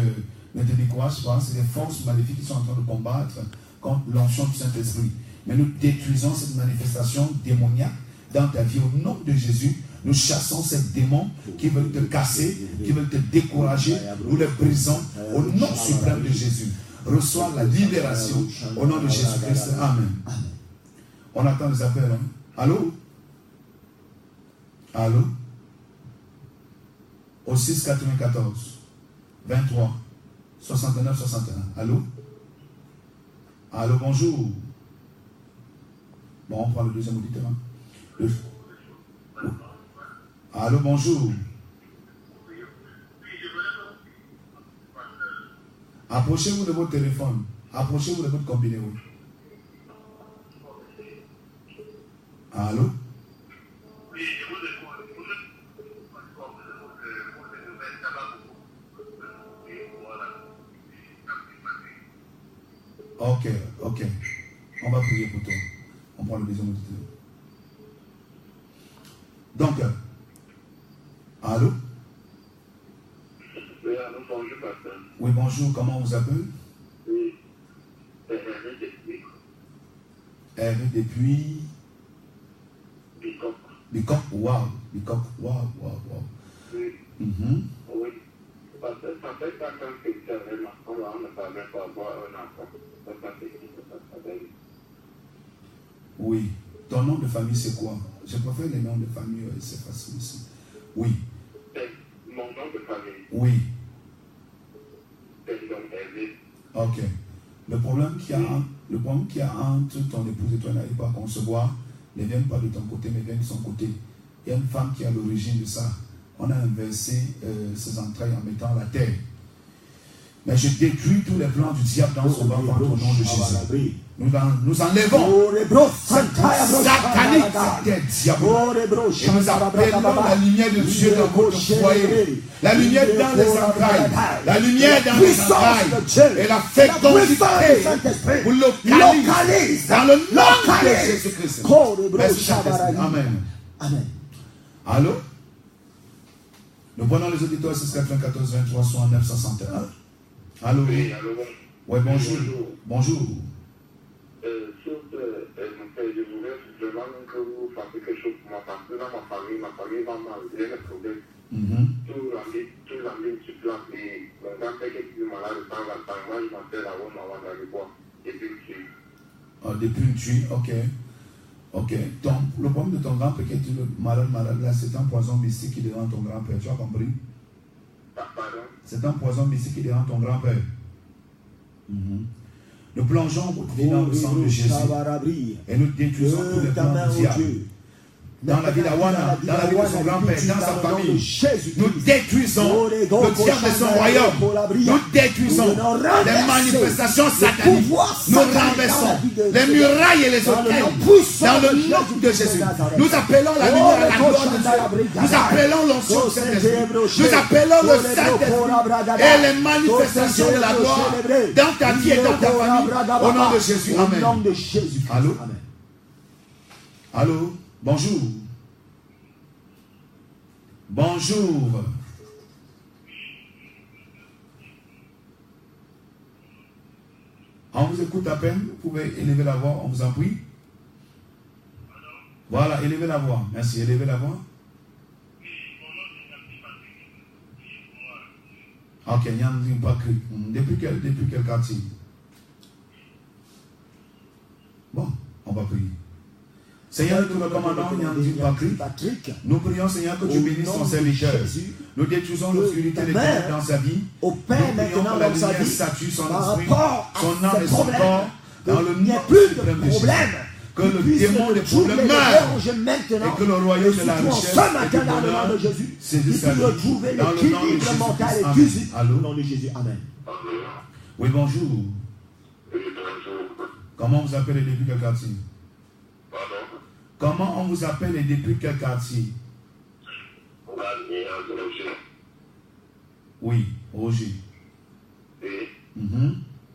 ne te décourage pas. C'est des forces maléfiques qui sont en train de combattre contre l'onction du Saint-Esprit. Mais nous détruisons cette manifestation démoniaque dans ta vie. Au nom de Jésus, nous chassons ces démons qui veulent te casser, qui veulent te décourager. Nous les brisons au nom suprême de Jésus. Reçois la libération au nom de Jésus-Christ. Amen. On attend les appels. Hein? Allô? Allô? Au 6 94 23 69 61. Allô? Allô, bonjour. Bon, on prend le deuxième auditeur. Allô, bonjour. Approchez-vous de votre téléphone. Approchez-vous de votre combiné. Allô? Ok, ok. On va prier pour toi. On prend le deuxième auditeur. Donc, allô? Oui, allô, bonjour, pasteur. Oui, bonjour. Comment on vous appelle? Oui, c'est Hervé depuis. Hervé depuis? Bicop. Bicop, wow. Bicop, wow. Oui. Oui. Parce que ça fait 4 ans que j'avais ma femme, on ne savait pas avoir un enfant. Oui. Ton nom de famille, c'est quoi? Je préfère les noms de famille, c'est facile aussi. Oui. Mon nom de famille. Oui. C'est donc Hervé. Ok. Le problème qu'il y a entre ton épouse et toi n'arrive pas à concevoir ne vient pas de ton côté, mais vient de son côté. Il y a une femme qui est à l'origine de ça. On a inversé ses entrailles en mettant la terre. Mais je détruis tous les plans du diable dans son ventre au nom de Jésus. Nous enlevons cette satanique terre diabolique. Et nous appelons la lumière de Dieu dans votre foyer. La lumière dans les entrailles. La lumière dans les entrailles. Et la fécondité vous localise dans le nom de Jésus-Christ. Merci Saint-Esprit. Amen. Amen. Allô? Nous prenons les auditeurs 694 23 69 61. Allô? Oui, allô. Oui, bonjour. Bonjour. Je voulais vraiment que vous fassiez quelque chose pour moi parce que dans ma famille va mal, il y a des problèmes. Tout l'année sur place et mon grand-père qui est malade de temps en temps, moi je m'appelle à Woma dans le bois, depuis une tuile. Depuis une tuile, ok. Ok. Le problème de ton grand-père qui est malade là, c'est un poison mystique qui dérange ton grand-père, tu as compris? Pardon? C'est un poison mystique qui dérange ton grand-père. Nous plongeons votre vie dans le sang de Jésus et nous détruisons tous les plans du diable. Dans la vie d'Awana, dans la vie de son grand-père, dans sa famille, nous détruisons le diable de son royaume. Nous détruisons les manifestations sataniques. Nous renversons les murailles et les hôtels dans le nom de Jésus. Nous appelons la lumière à la gloire de Dieu. Nous appelons l'onction du Saint-Esprit. Nous appelons le Saint-Esprit et les manifestations de la gloire dans ta vie et dans ta famille. Au nom de Jésus. Amen. Allô? Allô? Bonjour. Bonjour. On vous écoute à peine. Vous pouvez élever la voix, on vous en prie. Voilà, élevez la voix. Merci, élevez la voix. Ok, il n'y a pas cru. Depuis quel quartier? Bon, on va prier. Seigneur, nous le commandons, Patrick. Nous prions, Seigneur, que tu bénisses ton serviteur. Nous détruisons l'obscurité des ténèbres dans sa vie. Nous prions que la lumière statue son esprit, son âme et son corps dans le nom suprême de Jésus. Que le démon des problèmes meure et que le royaume de la richesse et du bonheur saisisse sa vie. Dans le nom de Jésus. Allô? Amen. Oui, bonjour. Oui, bonjour. Comment on vous appelle et depuis quel quartier? Pardon? Comment on vous appelle et depuis quel quartier? Oui, Roger.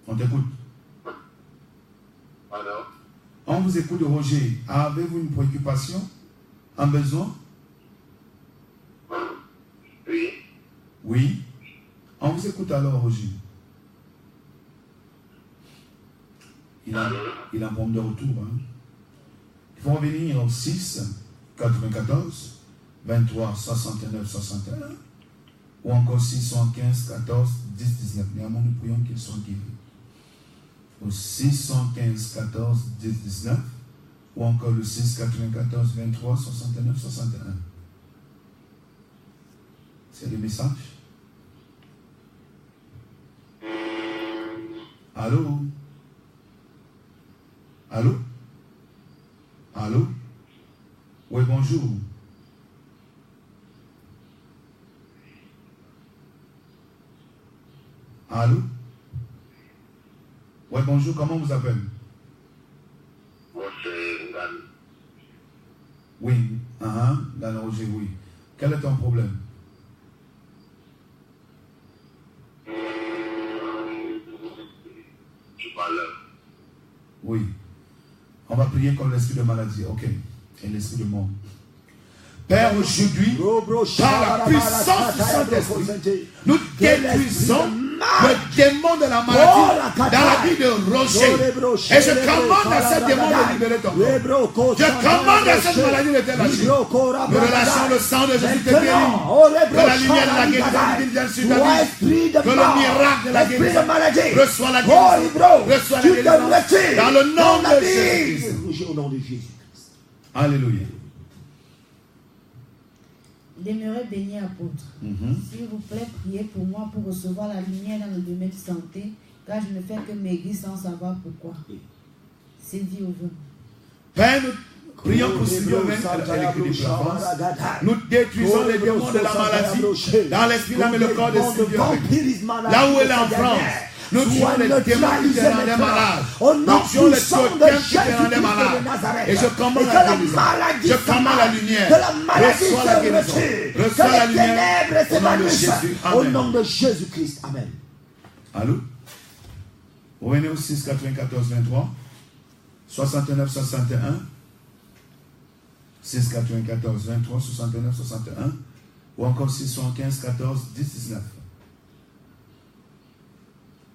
On t'écoute. Alors? On vous écoute, Roger. Avez-vous une préoccupation? Un besoin? Oui. Oui. On vous écoute alors, Roger. Il a un problème de retour. Hein. Il faut revenir au 6, 94, 23, 69, 61. Ou encore 615, 14, 10, 19. Néanmoins, nous prions qu'ils soient guéris. Au 615, 14, 10, 19. Ou encore le 6, 94, 23, 69, 61. C'est le message. Allô? Allô? Allô? Oui, bonjour. Allô? Oui, bonjour, comment on vous appelle? Moi, c'est Ngan. Oui, Ngan Roger, oui. Quel est ton problème? Tu parles. Oui. On va prier comme l'esprit de maladie, ok. Et l'esprit de mort. Père, aujourd'hui, par la puissance du Saint-Esprit, nous détruisons le démon de la maladie dans la vie de Roger. Et je commande à ce démon de libérer ton corps. Je commande à cette maladie de te lâcher. Nous relâchons le sang de Jésus te guérit. Que la lumière de la guérison vienne sur ta vie. Que le miracle de la guérison reçoit la guérison. Reçoit la guérison. Dans le nom de Jésus. Au nom de Jésus. Alléluia. Demeurez béni, apôtre. S'il vous plaît, priez pour moi pour recevoir la lumière dans le domaine de santé, car je ne fais que maigrir sans savoir pourquoi. Sylvie Auvin. Père, nous prions pour Sylvie Auvin. Nous détruisons les démons de la maladie dans l'esprit, l'âme et le corps de Sylvie Auvin. Là où elle est en France, nous tuons les démons qui te rendaient malade. Nous tuons les totems qui te rendaient malade. Et je commande la guérison. Je commande la lumière. Reçois la guérison. Reçois la lumière. Au nom de Jésus. Au nom de Jésus-Christ. Amen. Allô? Revenez au 6, 94, 23. 69, 61. 6, 94, 23, 69, 61. Ou encore 6, 75, 14, 10, 19.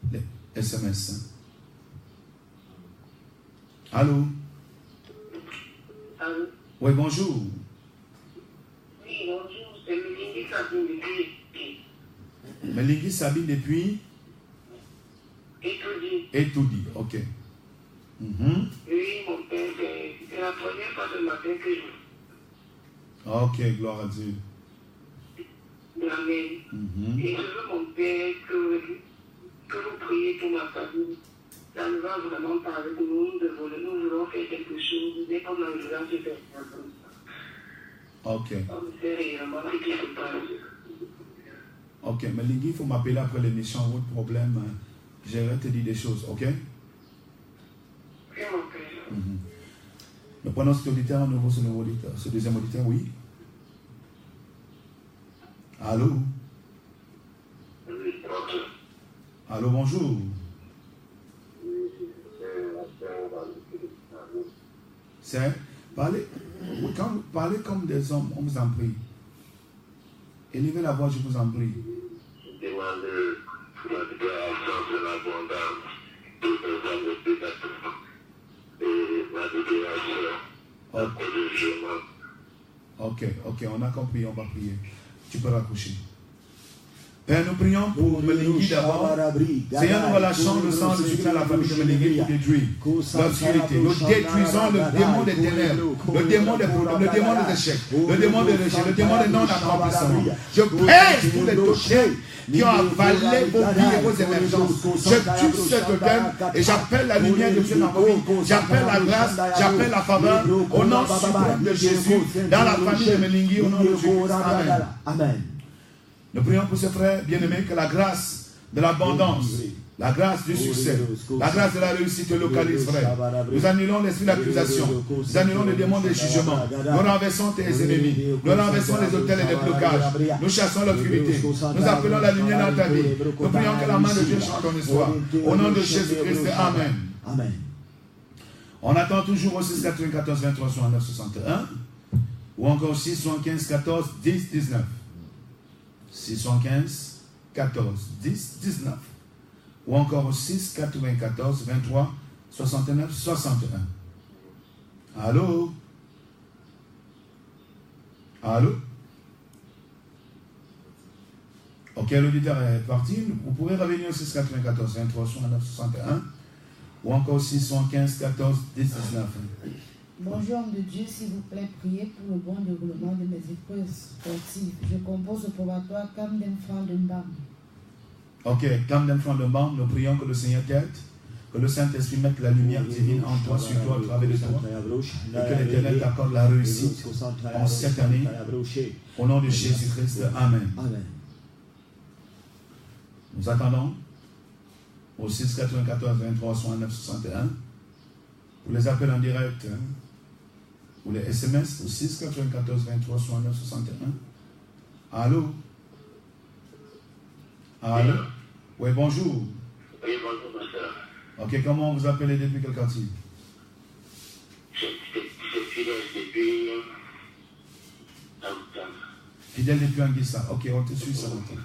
Les SMS. Allô? Allô? Oui, bonjour. Oui, bonjour, c'est Mélingi Sabine depuis. Mélingi Sabine depuis? Étoudi, ok. Oui, mon père, c'est la première fois ce matin que je... Ok, gloire à Dieu. Amen. Et je veux, mon père, que vous priez pour ma famille. Ça ne va vraiment pas avec nous. Nous voulons faire quelque chose. Mais comme on va se faire comme ça. Ok. On sait réellement ce qui se passe. Ok, mais Lingui, il faut m'appeler après l'émission. Votre problème, je vais te dire des choses, ok? Oui, mon père. Nous prenons cet auditeur à nouveau, ce deuxième auditeur, oui. Allô? Allô, bonjour. C'est quand vous parlez comme des hommes, on vous en prie. Élevez la voix, je vous en prie. Je demande la libération de l'abondance, de la libération, Ok, on a compris, on va prier. Tu peux raccrocher. Père, nous prions pour Mélingi d'abord. Seigneur, nous relâchons le sang de Jésus dans la famille de Mélingi pour détruire l'obscurité. Nous détruisons le démon des ténèbres, le démon des problèmes, le démon des échecs, le démon des rejet, le démon des non-accomplissements. Je pèse tous les totems qui ont avalé vos vies et vos émergences. Je tue ce totem et j'appelle la lumière de Dieu dans vos vies. J'appelle la grâce, j'appelle la faveur au nom suprême de Jésus dans la famille de Mélingi, au nom de Jésus. Amen. Nous prions pour ce frère bien-aimé que la grâce de l'abondance La grâce du succès, la grâce de la réussite localise, frère. Nous annulons l'esprit d'accusation, nous annulons le démon de jugement, nous renversons tes ennemis, nous renversons les hôtels et les blocages, nous chassons l'obscurité, nous appelons la lumière dans ta vie, nous prions que la main de Dieu chante ton histoire. Au nom de Jésus-Christ, Amen. Amen. On attend toujours au 6, 94, 23, 69, 61, ou encore 6, 75, 14, 10, 19. 6, 75, 14, 10, 19. Ou encore au 6, 94, 23, 69, 61. Allô? Allô? Ok, l'auditeur est parti. Vous pouvez revenir au 6, 94, 23, 69, 61. Ou encore 6, 75, 14, 10, 19. Bonjour, homme de Dieu, s'il vous plaît, priez pour le bon déroulement de mes épreuves sportives. Je compose au probatoire Camden Frandembam. Ok, Camden Frandembam, nous prions que le Seigneur t'aide, que le Saint-Esprit mette la lumière divine en toi, sur toi, au travers de toi, et que l'Éternel t'accorde la réussite en cette année. Au nom de Jésus-Christ, Amen. Amen. Nous attendons au 6, 94, 23, 69, 61 pour les appels en direct, hein, ou les SMS au 6, 94, 23, 69, 61. Allô? Allô? Oui, bonjour. Oui, bonjour, pasteur. Ok, comment vous appelez depuis quel quartier? C'est fidèle depuis Anguissa. Fidèle depuis Anguissa. Ok, on te suit ça maintenant.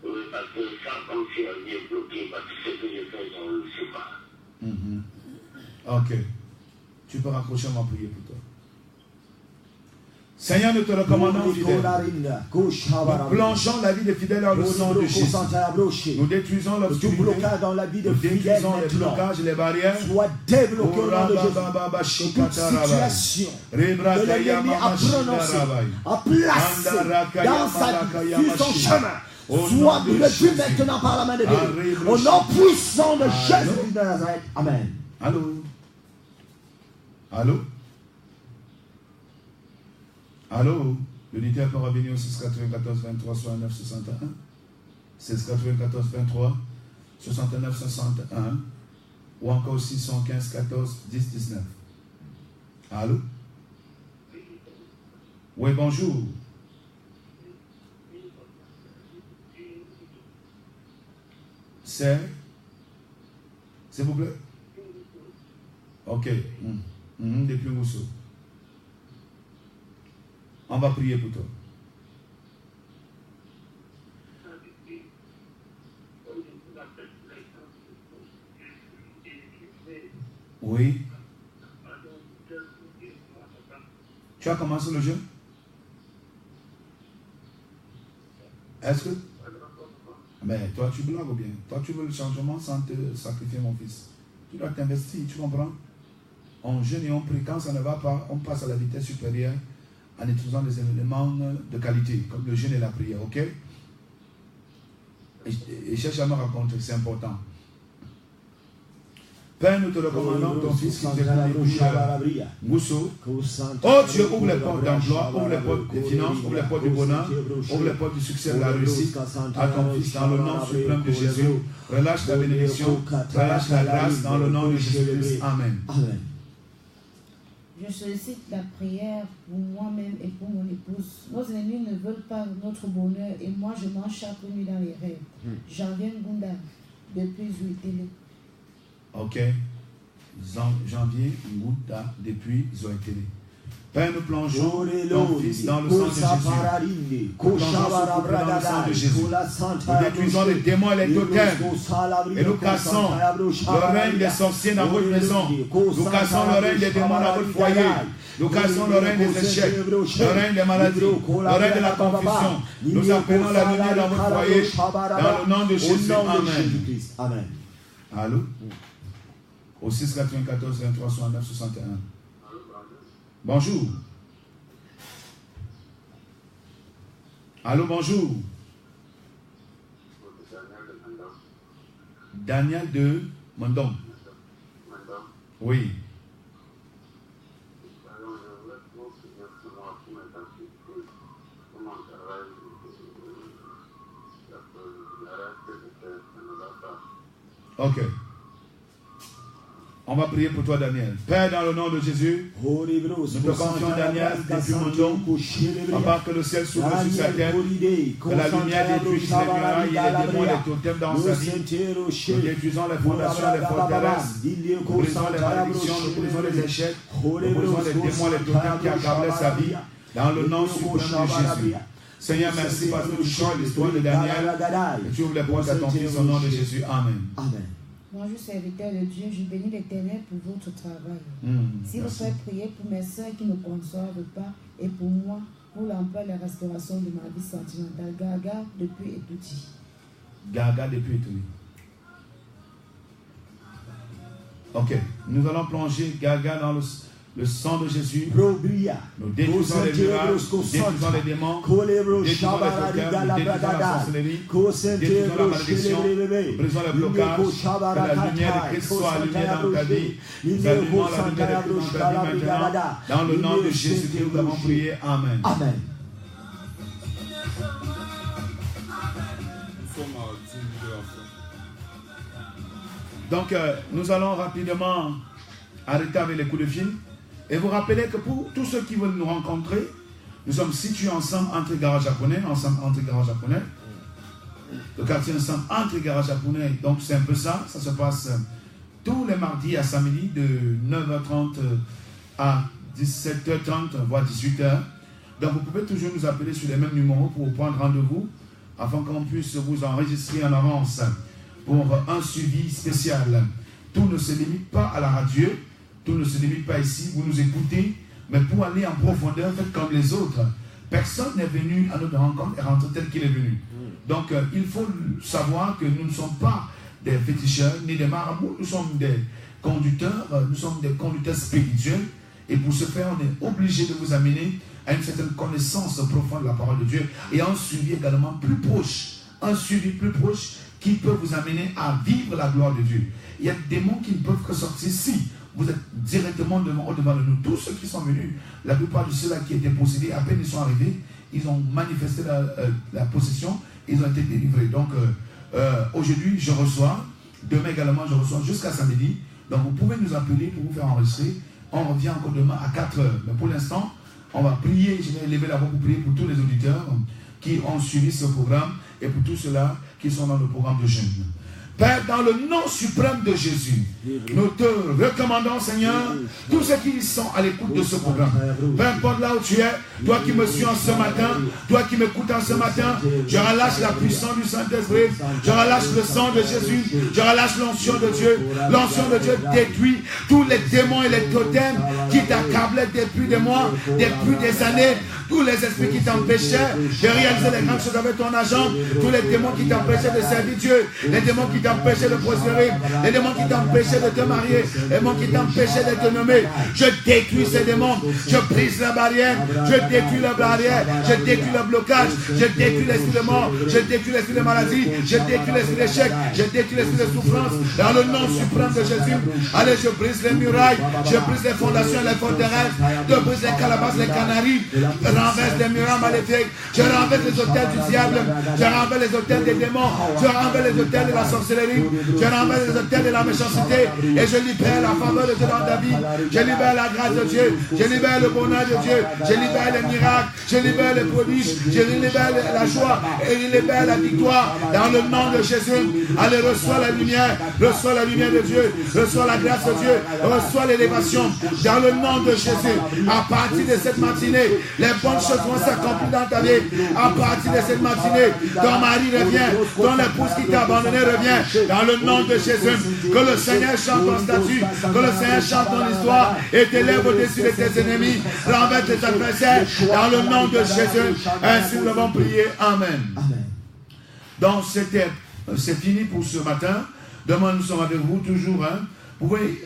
Oui, parce que ça, comme si on est bloqué, parce que ce que je fais, on ne le sait pas. Ok. Tu peux raccrocher ma prière pour toi. Seigneur, nous te recommandons fidèles. Nous plongeons la vie des fidèles dans le sang de Jésus. Nous détruisons l'obscurité. Nous détruisons les blocages, les barrières. Soit débloqué au nom de Jésus. Toute situation que l'ennemi a prononcée, a placée dans sa vie, sur son chemin, soit bloqué maintenant par la main de Dieu. Au nom puissant de Jésus de Nazareth. Amen. Allô? Allô? Allô? L'auditeur peut revenir au 6, 94, 23, 69, 61. 6, 94, 23, 69, 61. Ou encore 615, 14, 10, 19. Allô? Oui, bonjour. C'est? S'il vous plaît? Ok. Depuis Mousso. On va prier pour toi. Oui. Tu as commencé le jeûne? Est-ce que... Mais toi, tu blagues ou bien? Toi, tu veux le changement sans te sacrifier, mon fils. Tu dois t'investir, tu comprends? On jeûne et on prie. Quand ça ne va pas, on passe à la vitesse supérieure en utilisant des éléments de qualité, comme le jeûne et la prière, ok? Et cherche à me rencontrer, c'est important. Père, nous te recommandons ton fils qui te Mousso. Oh Dieu, ouvre les portes d'emploi, ouvre les portes des finances, ouvre les portes du bonheur, ouvre les portes du succès, de la réussite à ton fils dans le nom suprême de Jésus. Relâche la bénédiction, relâche la grâce dans le nom de Jésus-Christ. Amen. Amen. Je sollicite la prière pour moi-même et pour mon épouse. Nos ennemis ne veulent pas notre bonheur et moi je mange chaque nuit dans les rêves. J'en viens Gunda depuis Zouitélé. Ok. Janvier, Gouda, depuis Zoétélé. Père, nous plongeons ton fils dans le sang de Jésus. Nous plongeons dans le sang de Jésus. Nous détruisons les démons et les totems. Et nous cassons le règne des sorciers dans votre maison. Nous cassons le règne des démons dans votre foyer. Nous cassons le règne des échecs, le règne des maladies, le règne de la confusion. Nous appelons la lumière dans votre foyer dans le nom de Jésus. Amen. Allô? Au 6, 94, 23, 69, 61. Bonjour. Allô, bonjour. Daniel de Mandon. Oui. Ok. On va prier pour toi, Daniel. Père, dans le nom de Jésus, nous te confions, Daniel, depuis mon nom, afin que le ciel s'ouvre sur sa tête, que la lumière détruise les murailles et les démons, les totems dans sa vie. Nous détruisons les fondations, les forteresses, nous brisons les malédictions, nous brisons les échecs, nous brisons les démons, les totems qui accablaient sa vie, dans le nom suprême de Jésus. Seigneur, merci parce que tu changes l'histoire de Daniel et tu ouvres les portes à ton fils au nom de Jésus. Amen. Amen. Moi, je suis serviteur de Dieu, je bénis l'Éternel pour votre travail. Si vous faites prier pour mes soeurs qui ne conçoivent pas et pour moi, pour l'emploi et la restauration de ma vie sentimentale, Gaga depuis Etouti. Gaga depuis Etouti. Ok, nous allons plonger Gaga dans le sang de Jésus. Nous détruisons les miracles, nous détruisons les démons, nous détruisons les totems, nous détruisons la sorcellerie, nous détruisons la malédiction, nous brisons les blocages, que la lumière de Christ soit allumée dans ta vie. Nous allumons la lumière de Christ dans ta vie maintenant. Dans le nom de Jésus que nous avons prié. Amen. Amen. Donc, nous allons rapidement arrêter avec les coups de fil. Et vous rappelez que pour tous ceux qui veulent nous rencontrer, nous sommes situés ensemble entre Gare Japonais, le quartier ensemble entre Gare Japonais. Donc c'est un peu ça, ça se passe tous les mardis à samedi de 9h30 à 17h30, voire 18h. Donc vous pouvez toujours nous appeler sur les mêmes numéros pour prendre rendez-vous, afin qu'on puisse vous enregistrer en avance pour un suivi spécial. Tout ne se limite pas à la radio. Tout ne se limite pas ici, vous nous écoutez, mais pour aller en profondeur, faites comme les autres. Personne n'est venu à notre rencontre et rentre tel qu'il est venu. Donc, il faut savoir que nous ne sommes pas des féticheurs ni des marabouts, nous sommes des conducteurs spirituels. Et pour ce faire, on est obligé de vous amener à une certaine connaissance profonde de la parole de Dieu et un suivi également plus proche. Un suivi plus proche qui peut vous amener à vivre la gloire de Dieu. Il y a des démons qui ne peuvent que sortir si vous êtes directement devant nous. Tous ceux qui sont venus, la plupart de ceux-là qui étaient possédés, à peine ils sont arrivés, ils ont manifesté la possession, ils ont été délivrés. Donc aujourd'hui, je reçois, demain également, je reçois jusqu'à samedi. Donc vous pouvez nous appeler pour vous faire enregistrer. On revient encore demain à 4h. Mais pour l'instant, on va prier, je vais élever la voix pour prier pour tous les auditeurs qui ont suivi ce programme et pour tous ceux-là qui sont dans le programme de jeûne. Père, dans le nom suprême de Jésus, nous te recommandons, Seigneur, tous ceux qui sont à l'écoute de ce programme. Peu importe là où tu es, toi qui me suis en ce matin, toi qui m'écoutes en ce matin, je relâche la puissance du Saint-Esprit, je relâche le sang de Jésus, je relâche l'onction de Dieu. L'onction de Dieu détruit tous les démons et les totems qui t'accablaient depuis des mois, depuis des années, tous les esprits qui t'empêchaient de réaliser les grandes choses avec ton argent, tous les démons qui t'empêchaient de servir Dieu, les démons qui t'empêchaient de prospérer, les démons qui t'empêchaient de te marier, les démons qui t'empêchaient de te nommer. Je détruis ces démons, je brise la barrière, je détruis la barrière, je détruis le blocage, je détruis l'esprit de mort, je détruis l'esprit de maladie, je détruis l'esprit d'échec, je détruis l'esprit de souffrance, dans le nom suprême de Jésus. Allez, je brise les murailles, je brise les fondations, les forteresses, je brise les calabasses, les canaries, je renverse les murailles maléfiques, je renverse les hôtels du diable, je renverse les hôtels des démons, je renverse les hôtels de la sorcellerie, je renverse les hôtels de la méchanceté et je libère la faveur de Dieu dans ta vie, je libère la grâce de Dieu, je libère le bonheur de Dieu, je libère les miracles, je libère les prodiges, je libère la joie et je libère la victoire dans le nom de Jésus. Allez, reçois la lumière de Dieu, reçois la grâce de Dieu, reçois l'élévation dans le nom de Jésus. À partir de cette matinée, les bonnes choses vont s'accomplir dans ta vie. À partir de cette matinée, ton mari revient, ton épouse qui t'a abandonné revient dans le nom de Jésus. Que le Seigneur chante ton statut, que le Seigneur chante ton histoire et t'élève au-dessus de tes ennemis, renverse tes adversaires dans le nom de Jésus. Ainsi nous avons prié. Amen. Donc c'est fini pour ce matin. Demain nous sommes avec vous toujours. Vous pouvez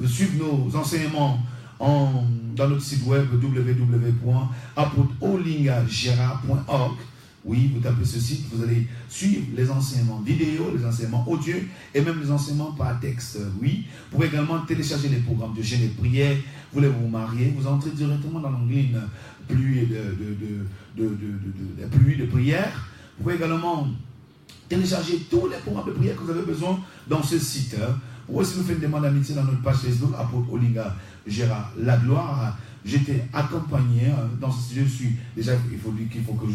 suivre nos enseignements dans notre site web www.apôtre-olingagera.org. Oui, vous tapez ce site, vous allez suivre les enseignements vidéo, les enseignements audio et même les enseignements par texte. Oui, vous pouvez également télécharger les programmes de jeûne et prière. Vous voulez vous marier, vous entrez directement dans l'onglet pluie de prière. Vous pouvez également téléchargez tous les programmes de prière que vous avez besoin dans ce site. Ou aussi nous faites une demande d'amitié dans notre page Facebook, apôtre Olinga Gérard La Gloire. J'étais accompagné dans ce sujet, je suis déjà, il faut que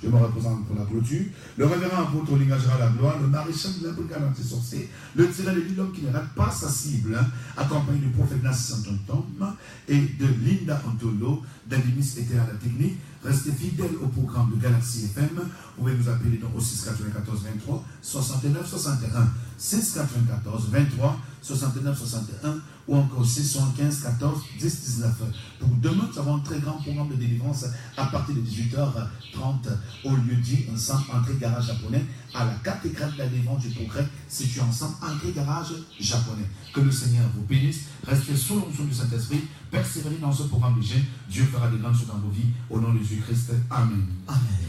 je me représente pour la clôture. Le révérend apôtre Olinga Gérard La Gloire, le maréchal de la brigade anti-sorcier, le tireur de l'homme qui ne rate pas sa cible, accompagné du prophète Nassim Santontom et de Linda Antolo, d'Adimis était à la technique. Restez fidèles au programme de Galaxy FM. Vous pouvez nous appeler donc au 694 23 69 61. 694 23 69 61 ou encore 615 14 10 19. Pour demain, nous avons un très grand programme de délivrance à partir de 18h30 au lieu dit ensemble entrée garage japonais à la cathédrale de la délivrance du progrès située ensemble entrée garage japonais. Que le Seigneur vous bénisse. Restez sous l'onction du Saint-Esprit. Persévérez dans ce programme de jeûne. Dieu fera des grandes choses dans vos vies. Au nom de Jésus-Christ. Amen. Amen.